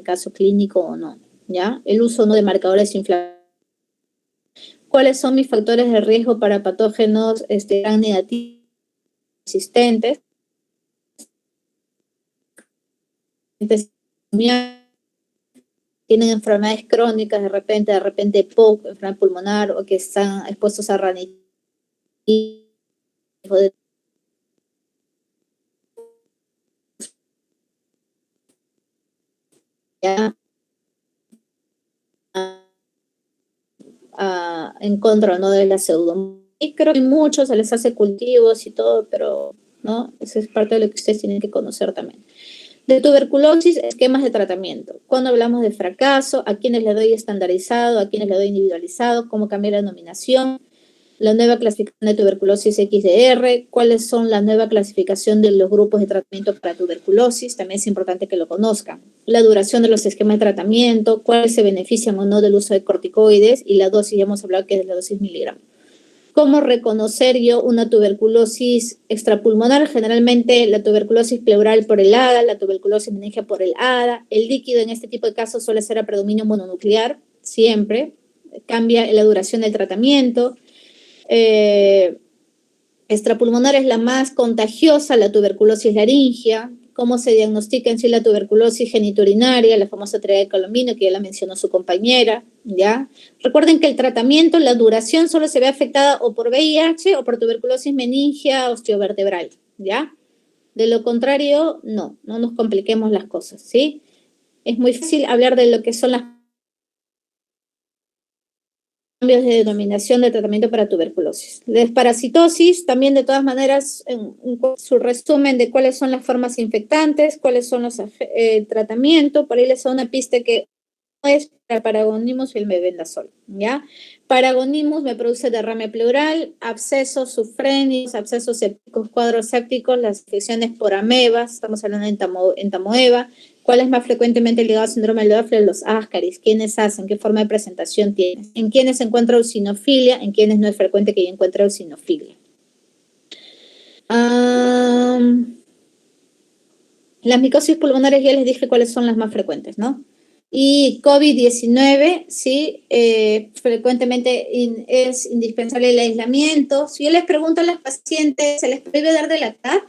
caso clínico o no, ¿ya? El uso no de marcadores inflamatorios. ¿Cuáles son mis factores de riesgo para patógenos gran negativos existentes? Tienen enfermedades crónicas, de repente POC, enfermedad pulmonar, o que están expuestos a rinitis, en contra, ¿no?, de la pseudomonas. Y creo que muchos se les hace cultivos y todo, pero ¿no? Eso es parte de lo que ustedes tienen que conocer también. De tuberculosis, esquemas de tratamiento. Cuando hablamos de fracaso, a quienes le doy estandarizado, a quienes le doy individualizado, cómo cambiar la denominación, la nueva clasificación de tuberculosis XDR, cuáles son la nueva clasificación de los grupos de tratamiento para tuberculosis, también es importante que lo conozcan. La duración de los esquemas de tratamiento, cuáles se benefician o no del uso de corticoides, y la dosis, ya hemos hablado que es de la dosis miligramos. ¿Cómo reconocer yo una tuberculosis extrapulmonar? Generalmente la tuberculosis pleural por el ADA, la tuberculosis meningia por el ADA. El líquido en este tipo de casos suele ser a predominio mononuclear, siempre. Cambia la duración del tratamiento. Extrapulmonar es la más contagiosa, la tuberculosis laringea. ¿Cómo se diagnostica en sí la tuberculosis genitourinaria, la famosa triada de Colomino, que ya la mencionó su compañera, ¿ya? Recuerden que el tratamiento, la duración solo se ve afectada o por VIH o por tuberculosis meningia osteovertebral, ¿ya? De lo contrario, no nos compliquemos las cosas, ¿sí? Es muy fácil hablar de lo que son las cambios de denominación de tratamiento para tuberculosis. Desparasitosis, también de todas maneras, su resumen de cuáles son las formas infectantes, cuáles son los tratamientos, por ahí les da una pista que no es para Paragonimus y el mebendazol, ¿ya? Paragonimus me produce derrame pleural, abscesos sufrénicos, abscesos sépticos, cuadros sépticos, las infecciones por amebas, estamos hablando de entamoeba. ¿Cuál es más frecuentemente ligado al síndrome de Löffler? Los ascaris. ¿Quiénes hacen? ¿Qué forma de presentación tienen? ¿En quiénes se encuentra eosinofilia? ¿En quiénes no es frecuente que yo encuentre eosinofilia? Las micosis pulmonares ya les dije cuáles son las más frecuentes, ¿no? Y COVID-19, sí, frecuentemente es indispensable el aislamiento. Si yo les pregunto a las pacientes, ¿se les prohíbe dar de lactar?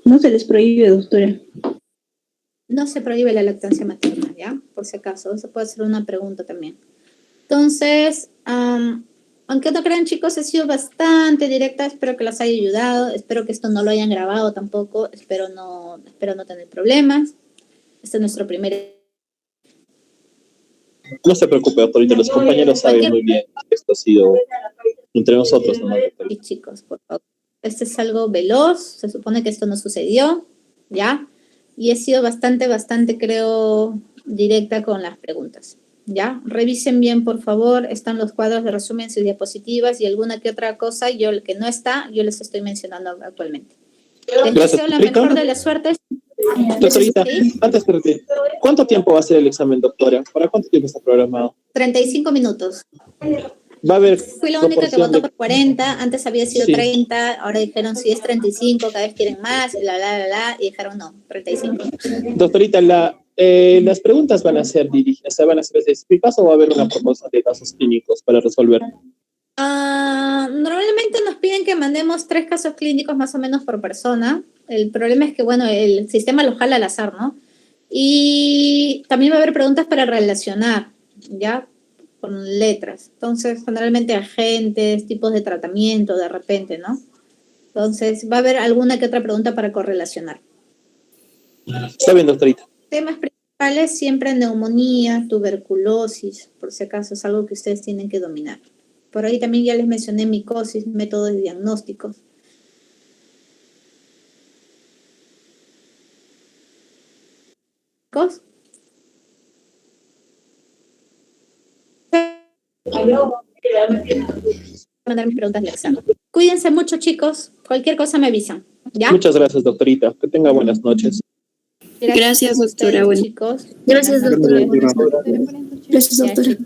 No se les prohíbe, doctora. No se prohíbe la lactancia materna, ¿ya? Por si acaso, eso puede ser una pregunta también. Entonces, aunque no crean, chicos, he sido bastante directa, espero que los haya ayudado, espero que esto no lo hayan grabado tampoco, espero no tener problemas. Este es nuestro primer... No se preocupe, doctorita, los compañeros saben muy bien que esto ha sido entre nosotros, ¿no, doctorita? Sí, chicos, por favor. Este es algo veloz, se supone que esto no sucedió, ¿ya? Y he sido bastante, creo, directa con las preguntas, ¿ya? Revisen bien, por favor, están los cuadros de resumen, sus diapositivas y alguna que otra cosa, el que no está, yo les estoy mencionando actualmente. Les deseo la mejor de las suertes. Doctorita, ¿Sí? antes que retire, ¿cuánto tiempo va a ser el examen, doctora? ¿Para cuánto tiempo está programado? 35 minutos. Va a haber Fui la única que votó por 40, antes había sido Sí. 30, ahora dijeron si es 35, cada vez quieren más, y dijeron no, 35. Doctorita, las preguntas van a ser dirigidas, van a ser específicas o va a haber una propuesta de casos clínicos para resolver? Normalmente nos piden que mandemos 3 casos clínicos más o menos por persona. El problema es que, bueno, el sistema los jala al azar, ¿no? Y también va a haber preguntas para relacionar, ¿ya? Con letras. Entonces, generalmente agentes, tipos de tratamiento, de repente, ¿no? Entonces, va a haber alguna que otra pregunta para correlacionar. Está bien, doctorita. Temas principales siempre neumonía, tuberculosis, por si acaso es algo que ustedes tienen que dominar. Por ahí también ya les mencioné micosis, métodos de diagnósticos. ¿Chicos? Mandar mis preguntas al examen. Cuídense mucho, chicos. Cualquier cosa me avisan. ¿Ya? Muchas gracias, doctorita. Que tenga buenas noches. Gracias, a ustedes, doctora. Bueno. chicos. Gracias, Buenas doctora. noches. Doctora. Gracias, Ya, doctora. chicos.